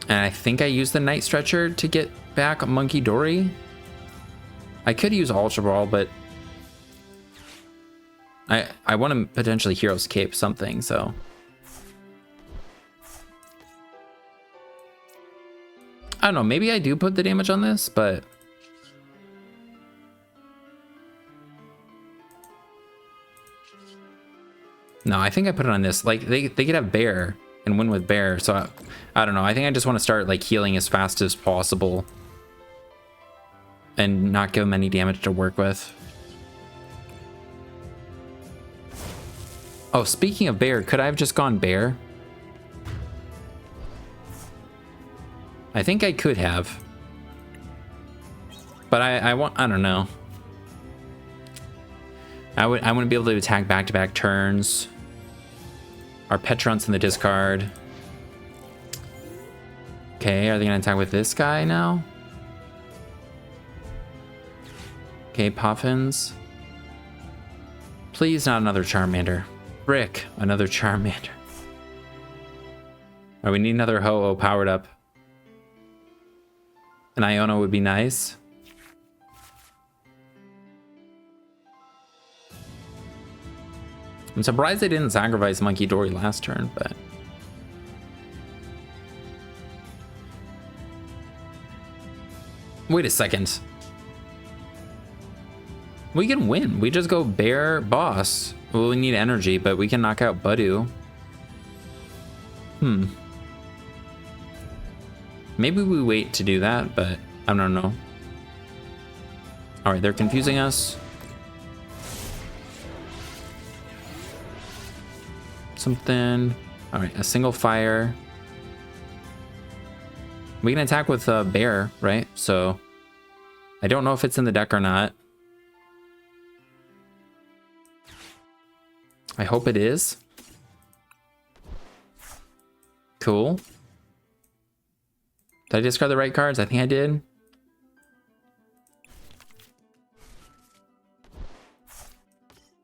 I think I used the Night Stretcher to get back Munkidori. I could use Ultra Ball, but I want to potentially Hero's Cape something, so. I don't know, maybe I do put the damage on this, but. No, I think I put it on this. Like, they could have Bear and win with Bear, so I don't know. I think I just want to start, like, healing as fast as possible. And not give them any damage to work with. Oh, speaking of Bear, could I have just gone Bear? I think I could have. But I don't know. I wouldn't be able to attack back-to-back turns. Our Pecharunt's in the discard. Okay, are they gonna attack with this guy now? Okay, Poffins. Please not another Charmander. Frick, another Charmander. Alright, we need another Ho-Oh powered up. An Iono would be nice. I'm surprised they didn't sacrifice Munkidori last turn, but... Wait a second. We can win. We just go Bear Boss. Well, we need energy, but we can knock out Budu. Maybe we wait to do that, but I don't know. Alright, they're confusing us. Something. Alright, a single fire. We can attack with Bear, right? So I don't know if it's in the deck or not. I hope it is. Cool. Did I discard the right cards? I think I did.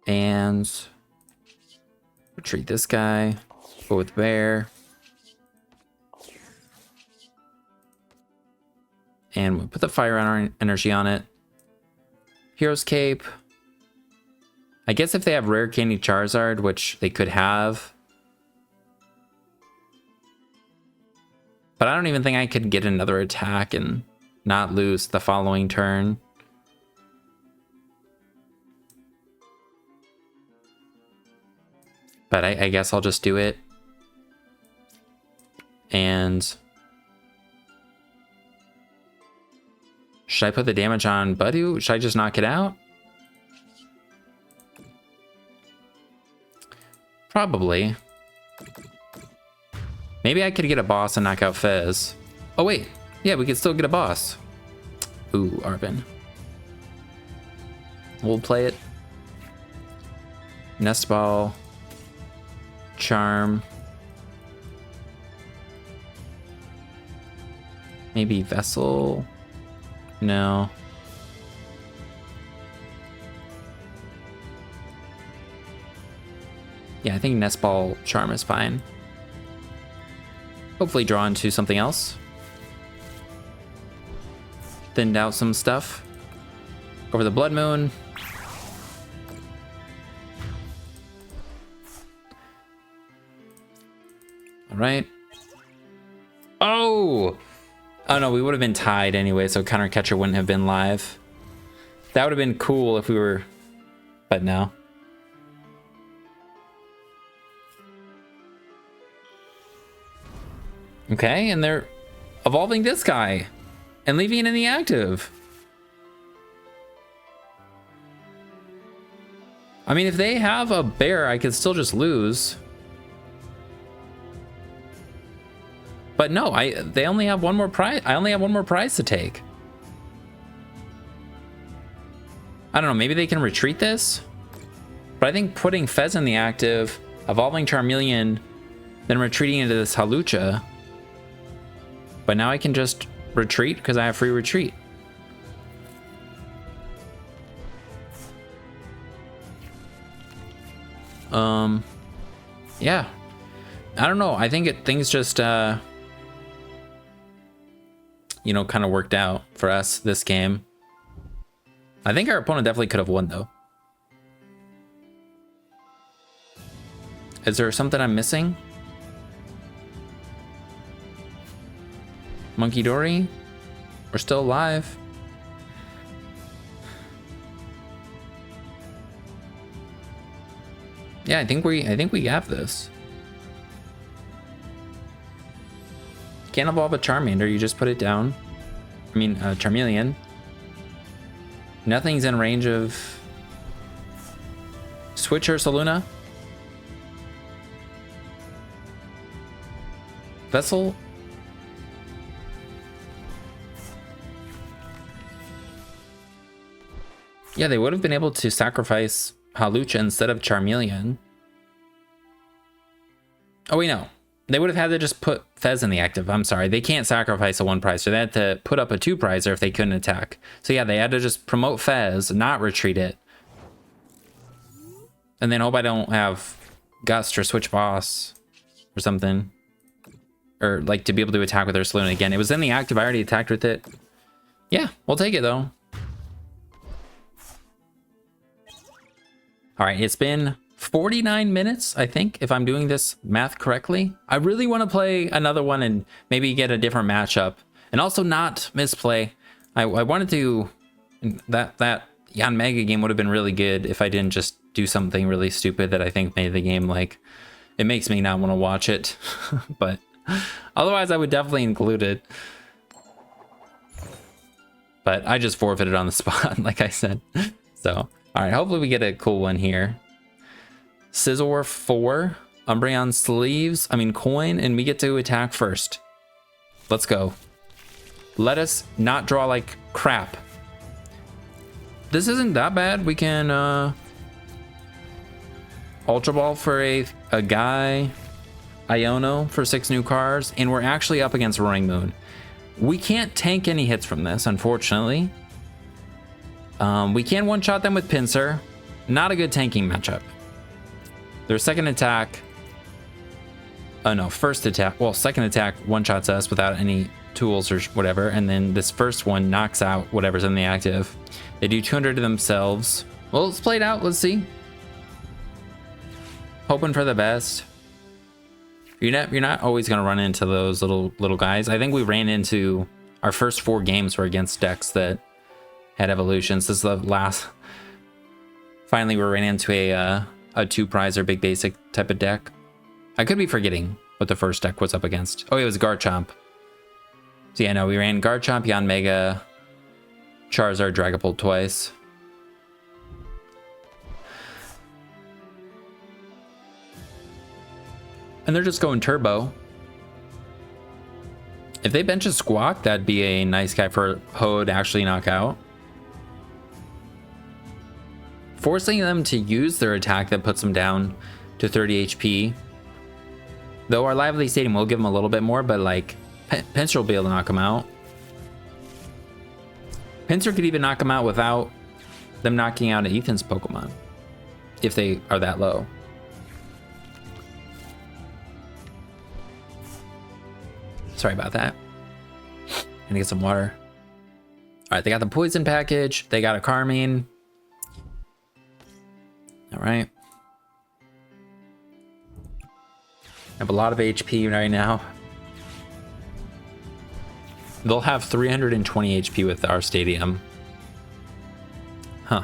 And retreat this guy. Go with Bear. And we'll put the fire energy on it. Hero's Cape. I guess if they have Rare Candy Charizard, which they could have. But I don't even think I could get another attack and not lose the following turn. But I guess I'll just do it. And should I put the damage on Budu? Should I just knock it out? Probably. Maybe I could get a boss and knock out Fez. Oh wait, yeah, we could still get a boss. Ooh, Arven. We'll play it. Nest Ball. Charm. Maybe Vessel. No. Yeah, I think Nest Ball Charm is fine. Hopefully draw into something else. Thinned out some stuff. Over the Bloodmoon. All right. Oh! Oh no, we would have been tied anyway, so Counter Catcher wouldn't have been live. That would have been cool if we were, but no. Okay, and they're evolving this guy. and leaving it in the active. I mean, if they have a bear, I could still just lose. But no, they only have one more prize. I only have one more prize to take. I don't know, maybe they can retreat this? But I think putting Fez in the active, evolving Charmeleon, then retreating into this Hawlucha. But now I can just retreat because I have free retreat. Yeah. I don't know. I think things just, you know, kind of worked out for us this game. I think our opponent definitely could have won, though. Is there something I'm missing? Munkidori? We're still alive. Yeah, I think we have this. Can't evolve a Charmander, you just put it down. I mean, Charmeleon. Nothing's in range of Switch Ursaluna. Vessel. Yeah, they would have been able to sacrifice Hawlucha instead of Charmeleon. Oh, wait, no. They would have had to just put Fez in the active. I'm sorry. They can't sacrifice a 1 prize, so they had to put up a 2 prizer if they couldn't attack. So yeah, they had to just promote Fez, not retreat it. And then hope I don't have Gust or Switch Boss or something. Or like to be able to attack with Ursaluna again. It was in the active. I already attacked with it. Yeah, we'll take it though. All right, it's been 49 minutes, I think, if I'm doing this math correctly. I really want to play another one and maybe get a different matchup and also not misplay. I wanted to, that Yanmega game would have been really good if I didn't just do something really stupid that I think made the game like, it makes me not want to watch it. But otherwise I would definitely include it. But I just forfeited on the spot, like I said. So, all right, hopefully we get a cool one here. Scizor 4, Umbreon sleeves, coin, and we get to attack first. Let's go. Let us not draw like crap. This isn't that bad. We can Ultra Ball for a guy, Iono for 6 new cards, and we're actually up against Roaring Moon. We can't tank any hits from this, unfortunately. We can one-shot them with Pinsir. Not a good tanking matchup. Their second attack, oh no, first attack, well, second attack one-shots us without any tools or whatever, and then this first one knocks out whatever's in the active. They do 200 to themselves. Well, let's play it out, let's see. Hoping for the best. You're not always gonna run into those little guys. I think we ran into, our first 4 games were against decks that had evolutions. This is the last, finally we ran into a 2 prizer big basic type of deck. I could be forgetting what the first deck was up against. Oh, it was Garchomp. So yeah, no, we ran Garchomp, Yanmega, Charizard, Dragapult twice. And they're just going turbo. If they bench a Squawk, that'd be a nice guy for Ho to actually knock out. Forcing them to use their attack that puts them down to 30 HP. Though our Lively Stadium will give them a little bit more, but like, Pinsir will be able to knock them out. Pinsir could even knock them out without them knocking out Ethan's Pokemon. If they are that low. Sorry about that. Gonna get some water. All right, they got the poison package. They got a Carmine. All right. I have a lot of HP right now. They'll have 320 HP with our stadium. Huh.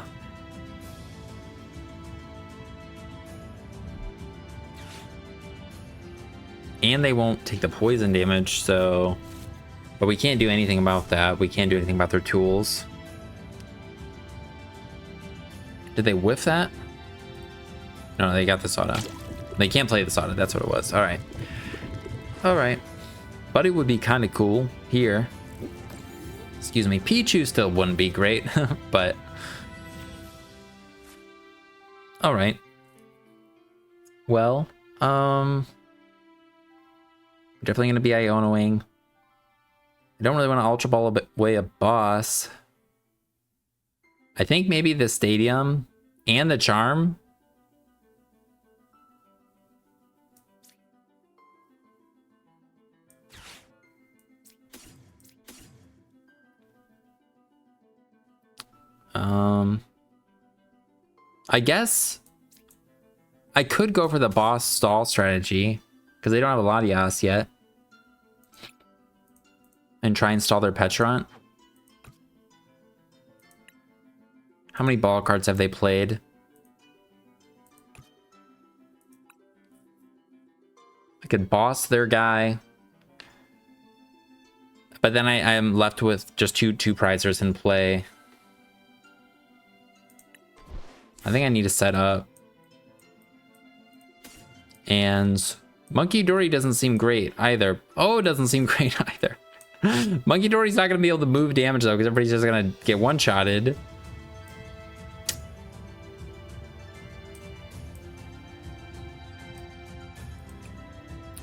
And they won't take the poison damage, so But we can't do anything about that. We can't do anything about their tools. Did they whiff that? No, they got the Soda. They can't play the Soda. That's what it was. All right. All right. Buddy would be kind of cool here. Excuse me. Pichu still wouldn't be great, but... All right. Well, definitely going to be Ionoing. I don't really want to Ultra Ball away a boss. I think maybe the Stadium and the Charm. I guess I could go for the boss stall strategy because they don't have a Latias yet. And try and stall their Pecharunt. How many ball cards have they played? I could boss their guy. But then I am left with just two prizers in play. I think I need to set up. And Munkidori doesn't seem great either. Oh, it doesn't seem great either. Munkidori's not going to be able to move damage though, because everybody's just going to get one-shotted.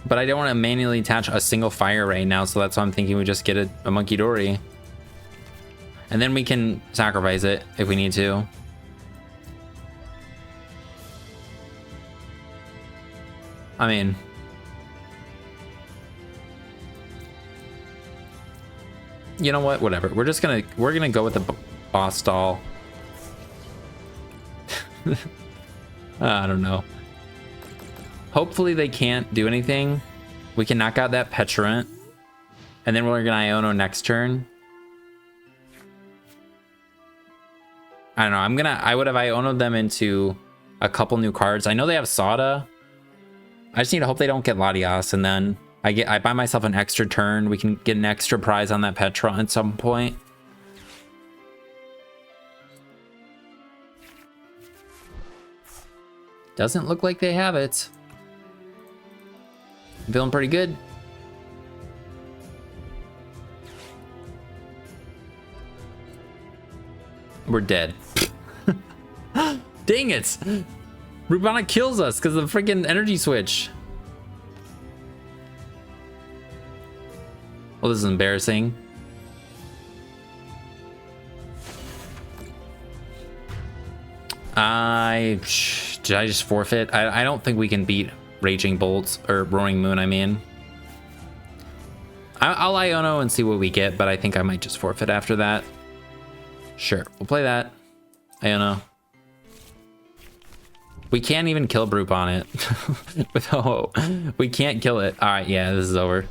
But I don't want to manually attach a single fire right now, so that's why I'm thinking we just get a Munkidori. And then we can sacrifice it if we need to. I mean... You know what? Whatever. We're gonna go with the boss stall. I don't know. Hopefully they can't do anything. We can knock out that Pecharunt. And then we're gonna Iono next turn. I don't know. I would have Iono'd them into a couple new cards. I know they have Soda. I just need to hope they don't get Latias, and then I buy myself an extra turn. We can get an extra prize on that Pecharunt at some point. Doesn't look like they have it. I'm feeling pretty good. We're dead. Dang it! Rubana kills us because of the freaking energy switch. Well, this is embarrassing. Did I just forfeit? I don't think we can beat Raging Bolts or Roaring Moon, I mean. I'll Iono and see what we get, but I think I might just forfeit after that. Sure, we'll play that. Iono. We can't even kill Broop on it. With ho-ho. We can't kill it. Alright, yeah, this is over.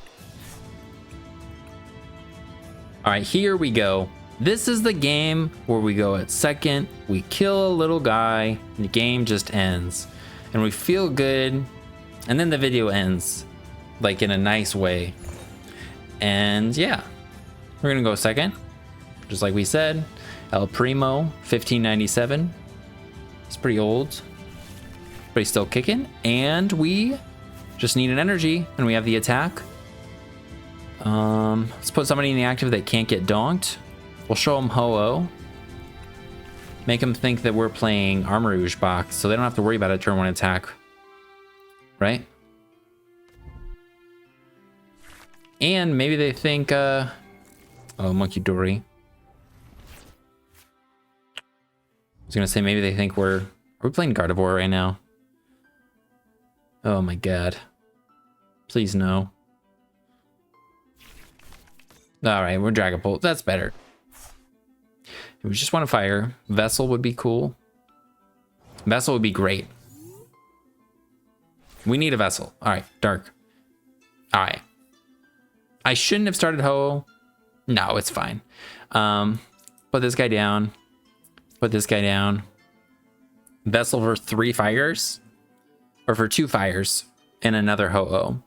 Alright, here we go. This is the game where we go at second, we kill a little guy, and the game just ends. And we feel good, and then the video ends. Like in a nice way. And yeah, we're gonna go second. Just like we said. El Primo, 1597. It's pretty old. But he's still kicking. And we just need an energy, and we have the attack. Let's put somebody in the active that can't get donked. We'll show them Ho-Oh. Make them think that we're playing Armarouge box, so they don't have to worry about a turn 1 attack. Right? And maybe they think, oh, Munkidori. I was gonna say maybe they think are we playing Gardevoir right now? Oh my god. Please no. Alright, we're Dragapult. That's better. If we just want to fire, Vessel would be cool. Vessel would be great. We need a Vessel. Alright, Dark. Alright. I shouldn't have started Ho-Oh. No, it's fine. Put this guy down. Put this guy down. Vessel for 3 fires? Or for 2 fires and another Ho-Oh.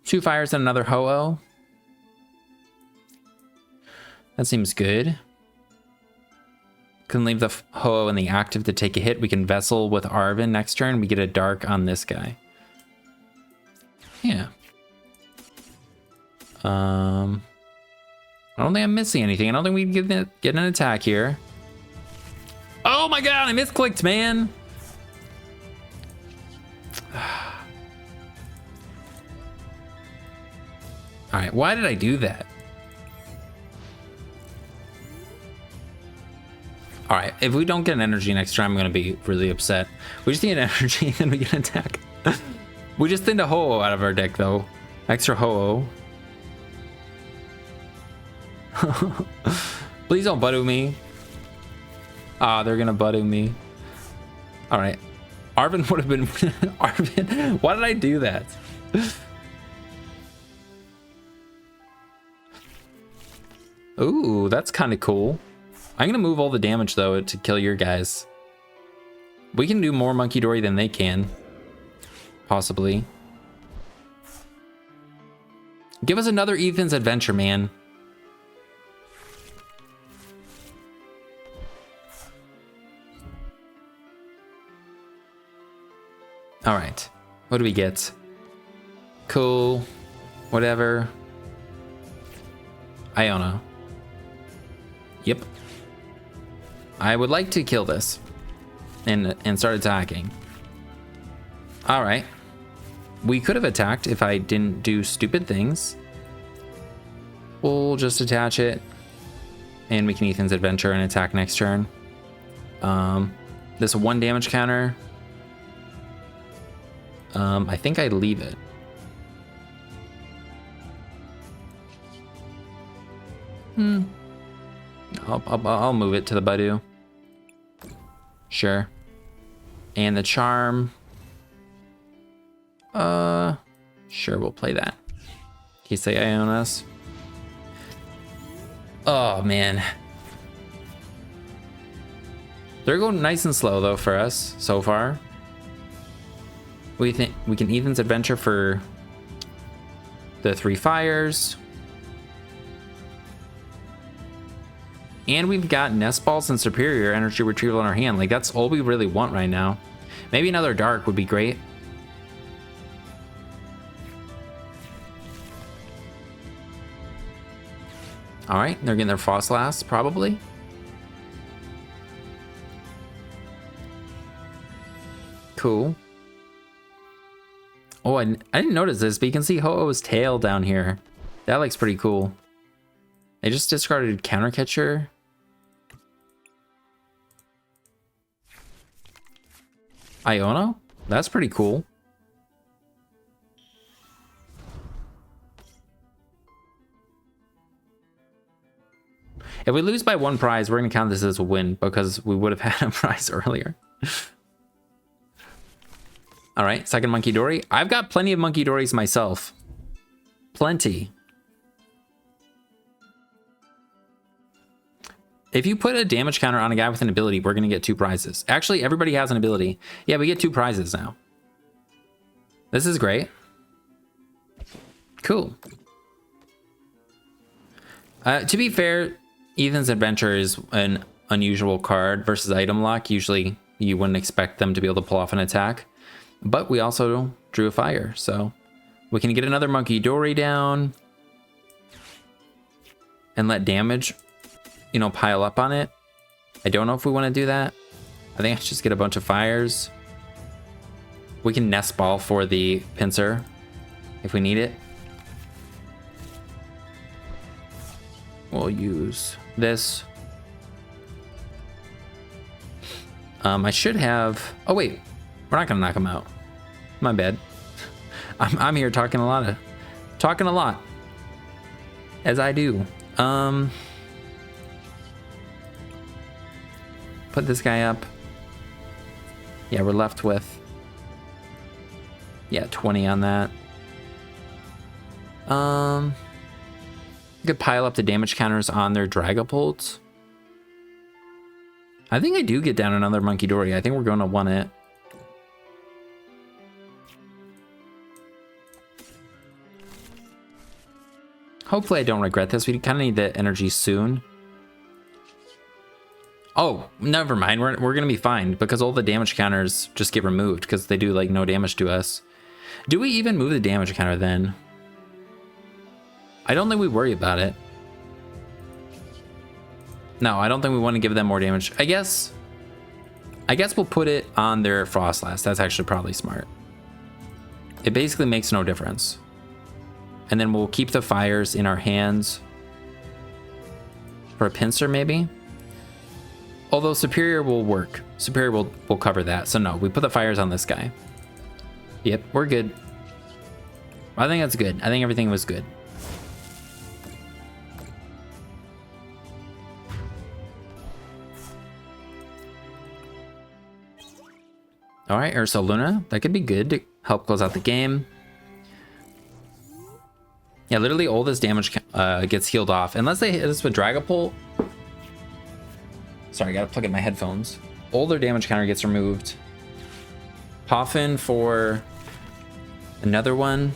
2 fires and another Ho-Oh. That seems good. Can leave the Ho-Oh in the active to take a hit. We can Vessel with Arven next turn. We get a Dark on this guy. Yeah. I don't think I'm missing anything. I don't think we can get an attack here. Oh my god, I misclicked, man. All right, why did I do that? All right, if we don't get an energy next turn, I'm gonna be really upset. We just need an energy and then we get an attack. We just thinned a Ho-Oh out of our deck though. Extra Ho-Oh. Please don't Budu me. Ah, they're gonna Budu me. All right, Arven would have been Arven. Why did I do that? Ooh, that's kind of cool. I'm gonna move all the damage though to kill your guys. We can do more Munkidori than they can. Possibly. Give us another Ethan's Adventure, man. All right, what do we get? Cool, whatever. Iono. Yep. I would like to kill this and start attacking. All right. We could have attacked if I didn't do stupid things. We'll just attach it and we can Ethan's Adventure and attack next turn. This 1 damage counter. I think I leave it. I'll move it to the Budu. Sure. And the charm. Sure, we'll play that. Can you say Ionas? Oh man. They're going nice and slow though for us so far. We think we can Ethan's Adventure for the 3 fires. And we've got Nest Balls and Superior Energy Retrieval in our hand. Like, that's all we really want right now. Maybe another Dark would be great. All right, they're getting their Fossilast, probably. Cool. Oh, I didn't notice this, but you can see Ho-Oh's tail down here. That looks pretty cool. I just discarded Counter Catcher. Iono? That's pretty cool. If we lose by 1 prize, we're going to count this as a win because we would have had a prize earlier. All right, second Munkidori. I've got plenty of Munkidoris myself. Plenty. If you put a damage counter on a guy with an ability, we're going to get 2 prizes. Actually, everybody has an ability. Yeah, we get 2 prizes now. This is great. Cool. To be fair, Ethan's Adventure is an unusual card versus item lock. Usually, you wouldn't expect them to be able to pull off an attack. But we also drew a fire, so we can get another Munkidori down and let damage, you know, pile up on it. I don't know if we want to do that. I think I should just get a bunch of fires. We can Nest Ball for the Pinsir if we need it. We'll use this. I should have... Oh, wait. We're not going to knock him out. My bad. I'm here talking a lot. As I do. Put this guy up. Yeah, we're left with... Yeah, 20 on that. You could pile up the damage counters on their Dragapults. I think I do get down another Munkidori. I think we're going to want it. Hopefully I don't regret this. We kind of need the energy soon. Oh, never mind. We're going to be fine because all the damage counters just get removed because they do like no damage to us. Do we even move the damage counter then? I don't think we worry about it. No, I don't think we want to give them more damage. I guess we'll put it on their Frostlass. That's actually probably smart. It basically makes no difference. And then we'll keep the fires in our hands for a Pinsir maybe. Although Superior will work. Superior will cover that. So no, we put the fires on this guy. Yep, we're good. I think that's good. I think everything was good. All right, Ursaluna. That could be good to help close out the game. Yeah, literally all this damage gets healed off. Unless they hit us with Dragapult. Sorry, I gotta plug in my headphones. All their damage counter gets removed. Poffin for another one.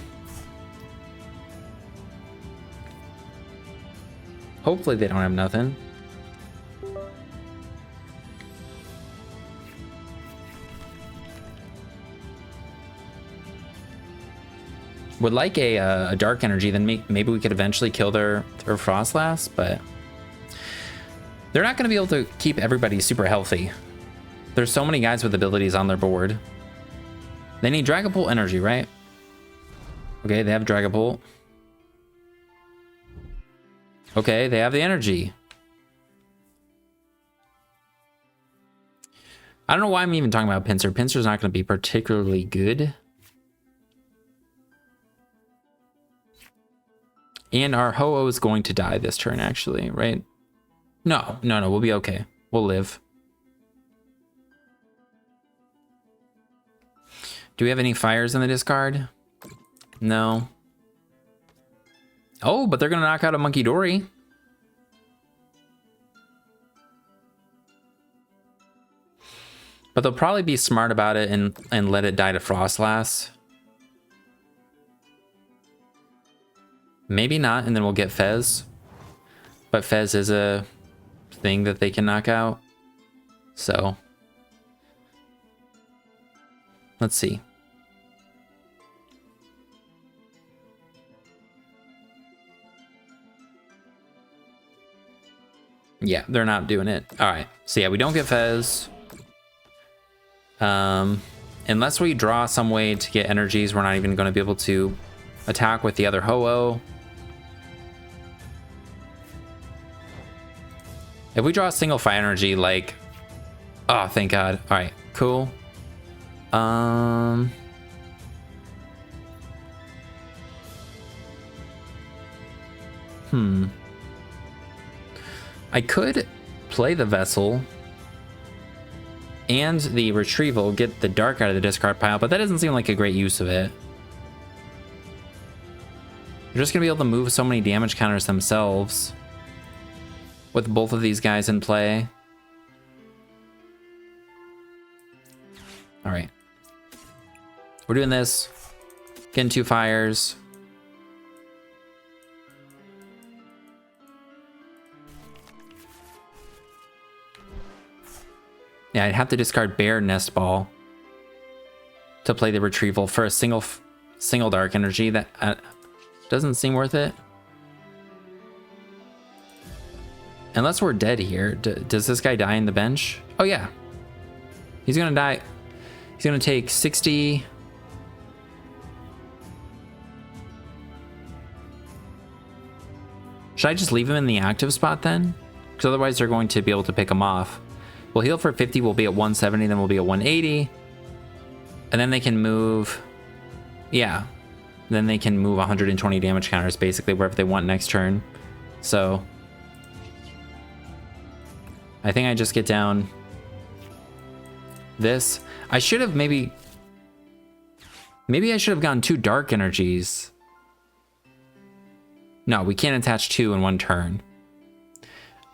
Hopefully they don't have nothing. Would like a dark energy, then maybe we could eventually kill their Frostlass, but they're not going to be able to keep everybody super healthy. There's so many guys with abilities on their board. They need Dragapult energy, right? Okay, they have Dragapult. Okay, they have the energy. I don't know why I'm even talking about Pinsir. Pinsir's not going to be particularly good. And our Ho-Oh is going to die this turn, actually, right? No, we'll be okay. We'll live. Do we have any fires in the discard? No. Oh, but they're going to knock out a Munkidori. But they'll probably be smart about it and let it die to Frostlass. Maybe not, and then we'll get Fez. But Fez is a thing that they can knock out. So let's see. Yeah, they're not doing it. All right. So yeah, we don't get Fez. Unless we draw some way to get energies, we're not even going to be able to attack with the other Ho-Oh. If we draw a single fire energy, like, oh, thank God. All right, cool. I could play the Vessel and the Retrieval, get the Dark out of the discard pile, but that doesn't seem like a great use of it. They're just gonna be able to move so many damage counters themselves with both of these guys in play. All right, we're doing this. Getting 2 fires. Yeah, I'd have to discard Bear Nest Ball to play the Retrieval for a single dark energy. That doesn't seem worth it. Unless we're dead here. Does this guy die in the bench? Oh yeah. He's gonna die. He's gonna take 60. Should I just leave him in the active spot then? Because otherwise they're going to be able to pick him off. We'll heal for 50, we'll be at 170, then we'll be at 180. And then they can move, yeah. Then they can move 120 damage counters basically wherever they want next turn. So I think I just get down this. I should have maybe I should have gotten 2 dark energies. No, we can't attach 2 in one turn.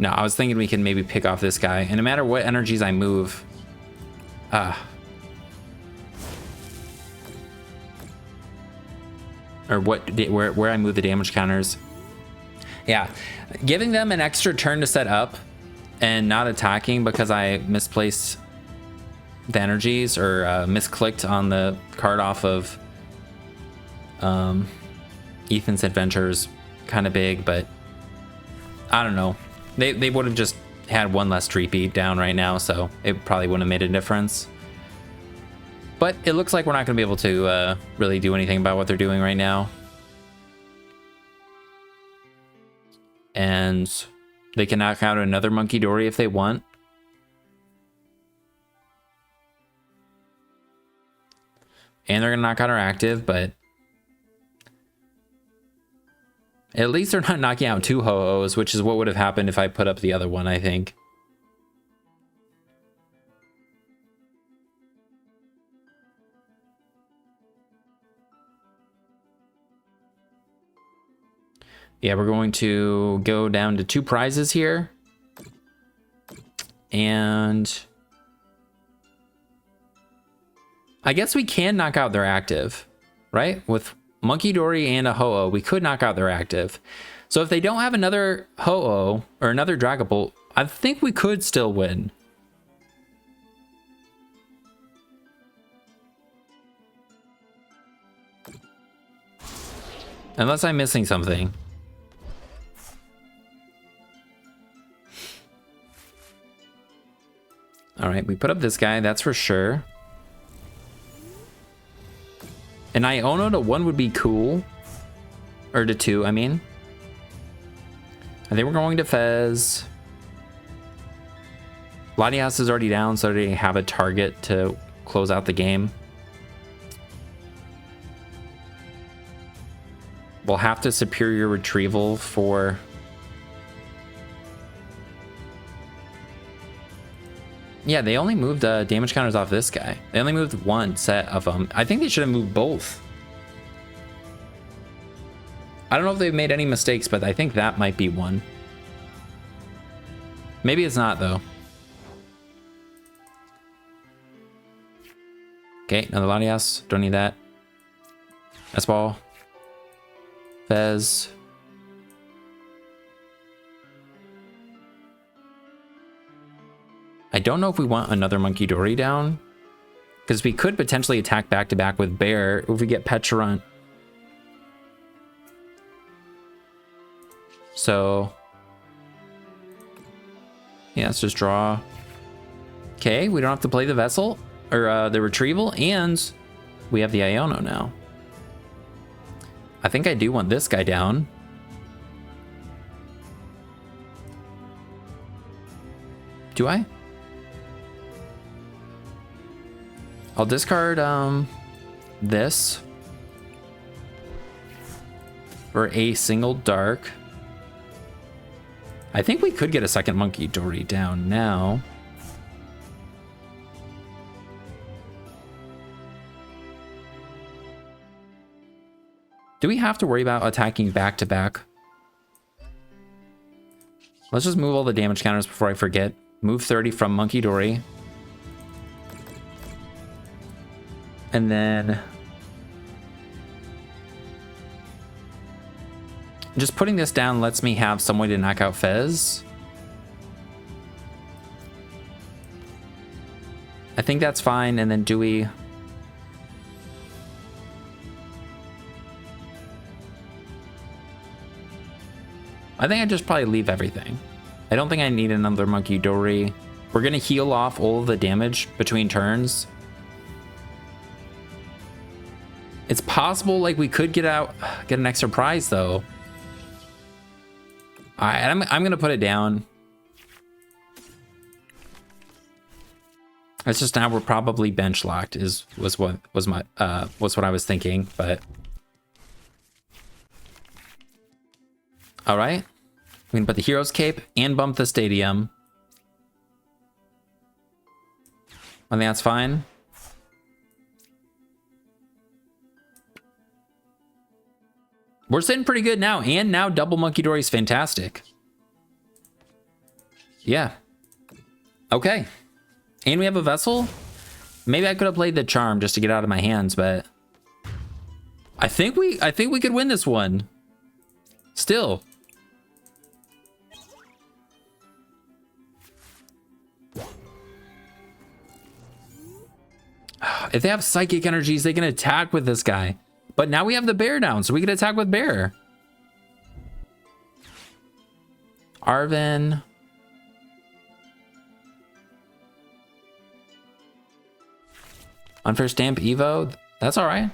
No, I was thinking we can maybe pick off this guy, and no matter what energies I move, or where I move the damage counters, Yeah, giving them an extra turn to set up and not attacking because I misplaced the energies or misclicked on the card off of Ethan's Adventures, kind of big, but I don't know. They would have just had one less Treepy down right now, so it probably wouldn't have made a difference. But it looks like we're not going to be able to really do anything about what they're doing right now. And they can knock out another Munkidori if they want. And they're going to knock out our active, but at least they're not knocking out 2 Ho-Ohs, which is what would have happened if I put up the other one, I think. Yeah, we're going to go down to 2 prizes here. And I guess we can knock out their active, right? With Munkidori and a Ho-Oh, we could knock out their active. So if they don't have another Ho-Oh or another Dragapult, I think we could still win. Unless I'm missing something. All right, we put up this guy, that's for sure. An Iono to 1 would be cool. Or to 2, I mean. I think we're going to Fez. Latias is already down, so they have a target to close out the game. We'll have to Superior Retrieval for... Yeah, they only moved damage counters off this guy. They only moved 1 set of them. I think they should have moved both. I don't know if they've made any mistakes, but I think that might be one. Maybe it's not, though. Okay, another Latias. Don't need that. Nest Ball. Fez. I don't know if we want another Munkidori down, because we could potentially attack back-to-back with Bear if we get Pecharunt. So, yeah, let's just draw. Okay, we don't have to play the Vessel, or the Retrieval, and we have the Iono now. I think I do want this guy down. Do I? I'll discard this for a single dark. I think we could get a second Munkidori down now. Do we have to worry about attacking back to back? Let's just move all the damage counters before I forget. Move 30 from Munkidori. And then just putting this down lets me have some way to knock out Fez. I think that's fine. And then do we... I think I just probably leave everything. I don't think I need another Munkidori. We're going to heal off all of the damage between turns. It's possible, like, we could get an extra prize, though. All right, I'm going to put it down. It's just now we're probably bench locked was what I was thinking, but... All right. We can put the Hero's Cape and bump the Stadium. I think that's fine. We're sitting pretty good now, and now double Munkidori is fantastic. Yeah. Okay. And we have a Vessel? Maybe I could have played the Charm just to get out of my hands, but I think we could win this one. Still. If they have psychic energies, they can attack with this guy. But now we have the bear down, so we can attack with bear. Arven. Unfair Stamp Evo. That's all right.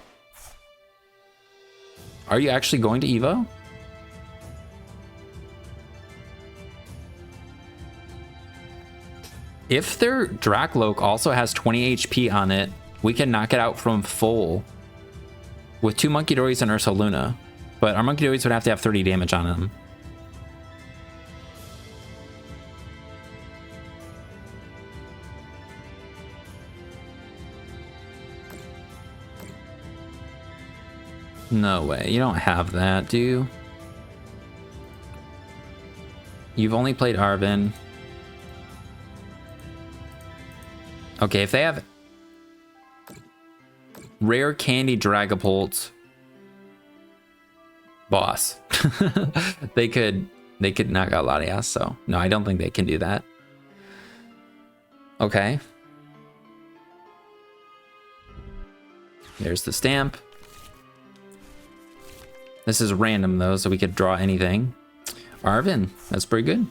Are you actually going to Evo? If their Dracloak also has 20 HP on it, we can knock it out from full with 2 Munkidoris and Ursaluna. But our Munkidoris would have to have 30 damage on them. No way, you don't have that, do you? You've only played Arven. Okay, if they have rare candy Dragapult, boss. they could knock out Latias, so no, I don't think they can do that. Okay. There's the stamp. This is random though, so we could draw anything. Arven, that's pretty good.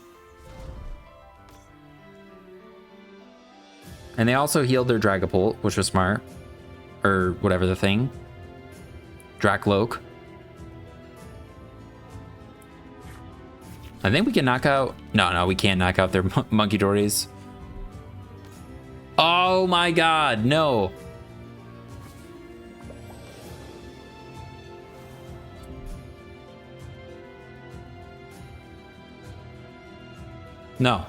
And they also healed their Dragapult, which was smart. Or whatever the thing. Dracloak. I think we can knock out... No, we can't knock out their Munkidoris. Oh my god, no. No.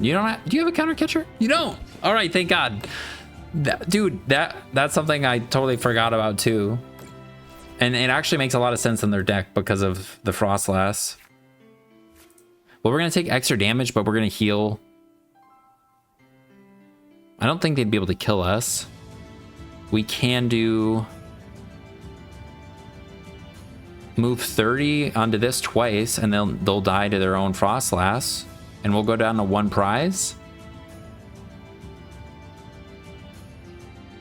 You don't have... Do you have a counter catcher? You don't. All right, thank God. Dude, that's something I totally forgot about too. And it actually makes a lot of sense in their deck because of the Frostlass. Well, we're going to take extra damage, but we're going to heal. I don't think they'd be able to kill us. We can do... move 30 onto this twice, and they'll die to their own Frostlass. And we'll go down to 1 prize.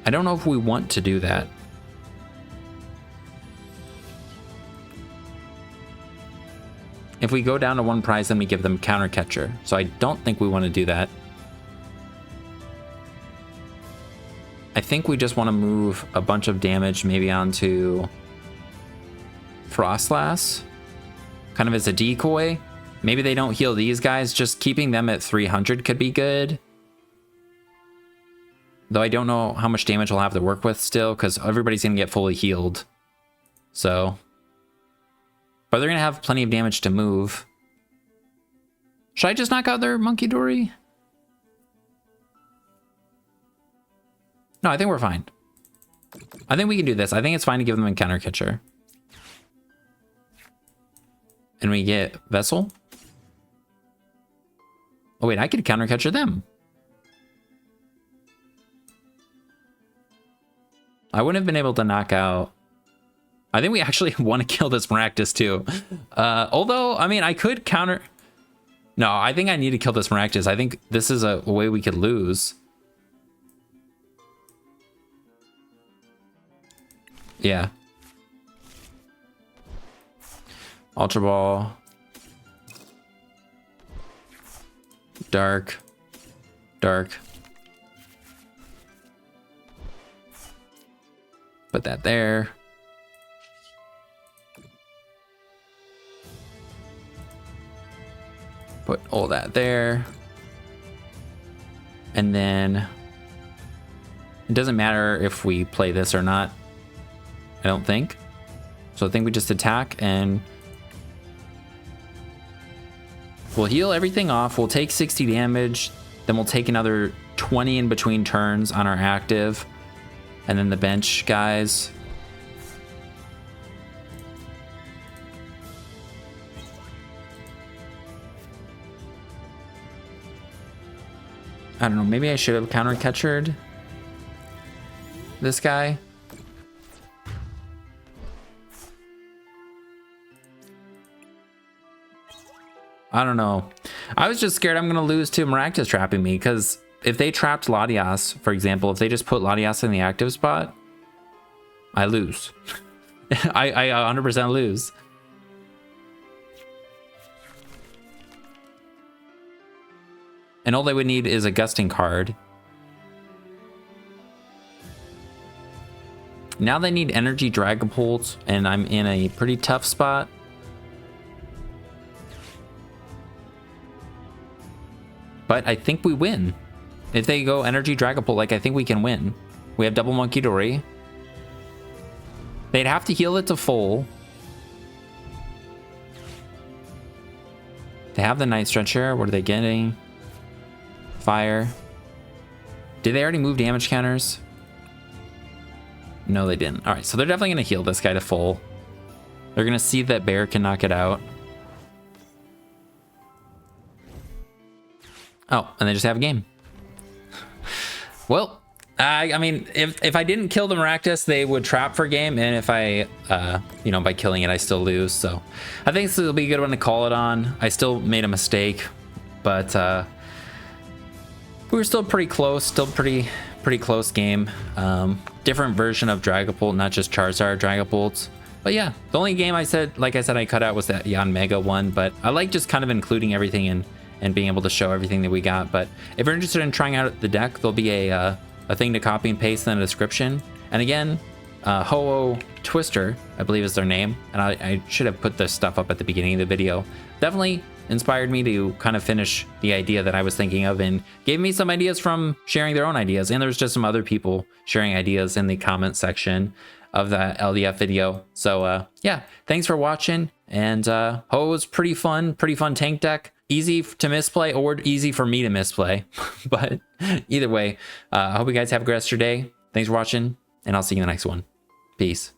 I don't know if we want to do that. If we go down to 1 prize, then we give them counter catcher. So I don't think we want to do that. I think we just want to move a bunch of damage maybe onto Frostlass, kind of as a decoy. Maybe they don't heal these guys. Just keeping them at 300 could be good. Though I don't know how much damage we'll have to work with still, because everybody's going to get fully healed. So. But they're going to have plenty of damage to move. Should I just knock out their Munkidori? No, I think we're fine. I think we can do this. I think it's fine to give them a counter catcher. And we get Vessel. Oh wait, I could counter catcher them. I wouldn't have been able to knock out... I think we actually want to kill this Maractus too. Although, I mean, I could counter... No, I think I need to kill this Maractus. I think this is a way we could lose. Yeah. Ultra Ball. Dark. Dark. Put that there. Put all that there. And then it doesn't matter if we play this or not, I don't think. So I think we just attack and we'll heal everything off. We'll take 60 damage. Then we'll take another 20 in between turns on our active. And then the bench guys. I don't know, maybe I should have counter catchered this guy. I don't know. I was just scared I'm gonna lose to Maractus trapping me because if they trapped Latias, for example, if they just put Latias in the active spot, I lose. I 100% lose. And all they would need is a gusting card. Now they need energy Dragapult, and I'm in a pretty tough spot. But I think we win. If they go energy Dragapult, like, I think we can win. We have double Munkidori. They'd have to heal it to full. They have the Night Stretcher. What are they getting? Fire. Did they already move damage counters? No, they didn't. All right, so they're definitely going to heal this guy to full. They're going to see that Bear can knock it out. Oh, and they just have a game. Well, I mean, if I didn't kill the Maractus, they would trap for game, and if I, you know, by killing it, I still lose. So I think this will be a good one to call it on. I still made a mistake, but we were still pretty close, still pretty close game. Different version of Dragapult, not just Charizard Dragapults. But yeah, the only game I said, like I said, I cut out was that Yanmega one, but I like just kind of including everything and being able to show everything that we got. But if you're interested in trying out the deck, there'll be a thing to copy and paste in the description. And again, Ho-Oh Twister, I believe is their name. And I should have put this stuff up at the beginning of the video. Definitely inspired me to kind of finish the idea that I was thinking of, and gave me some ideas from sharing their own ideas. And there's just some other people sharing ideas in the comment section of that LDF video. So yeah, thanks for watching. And Ho was pretty fun tank deck. Easy to misplay or easy for me to misplay. But either way, I hope you guys have a great rest of your day. Thanks for watching, and I'll see you in the next one. Peace.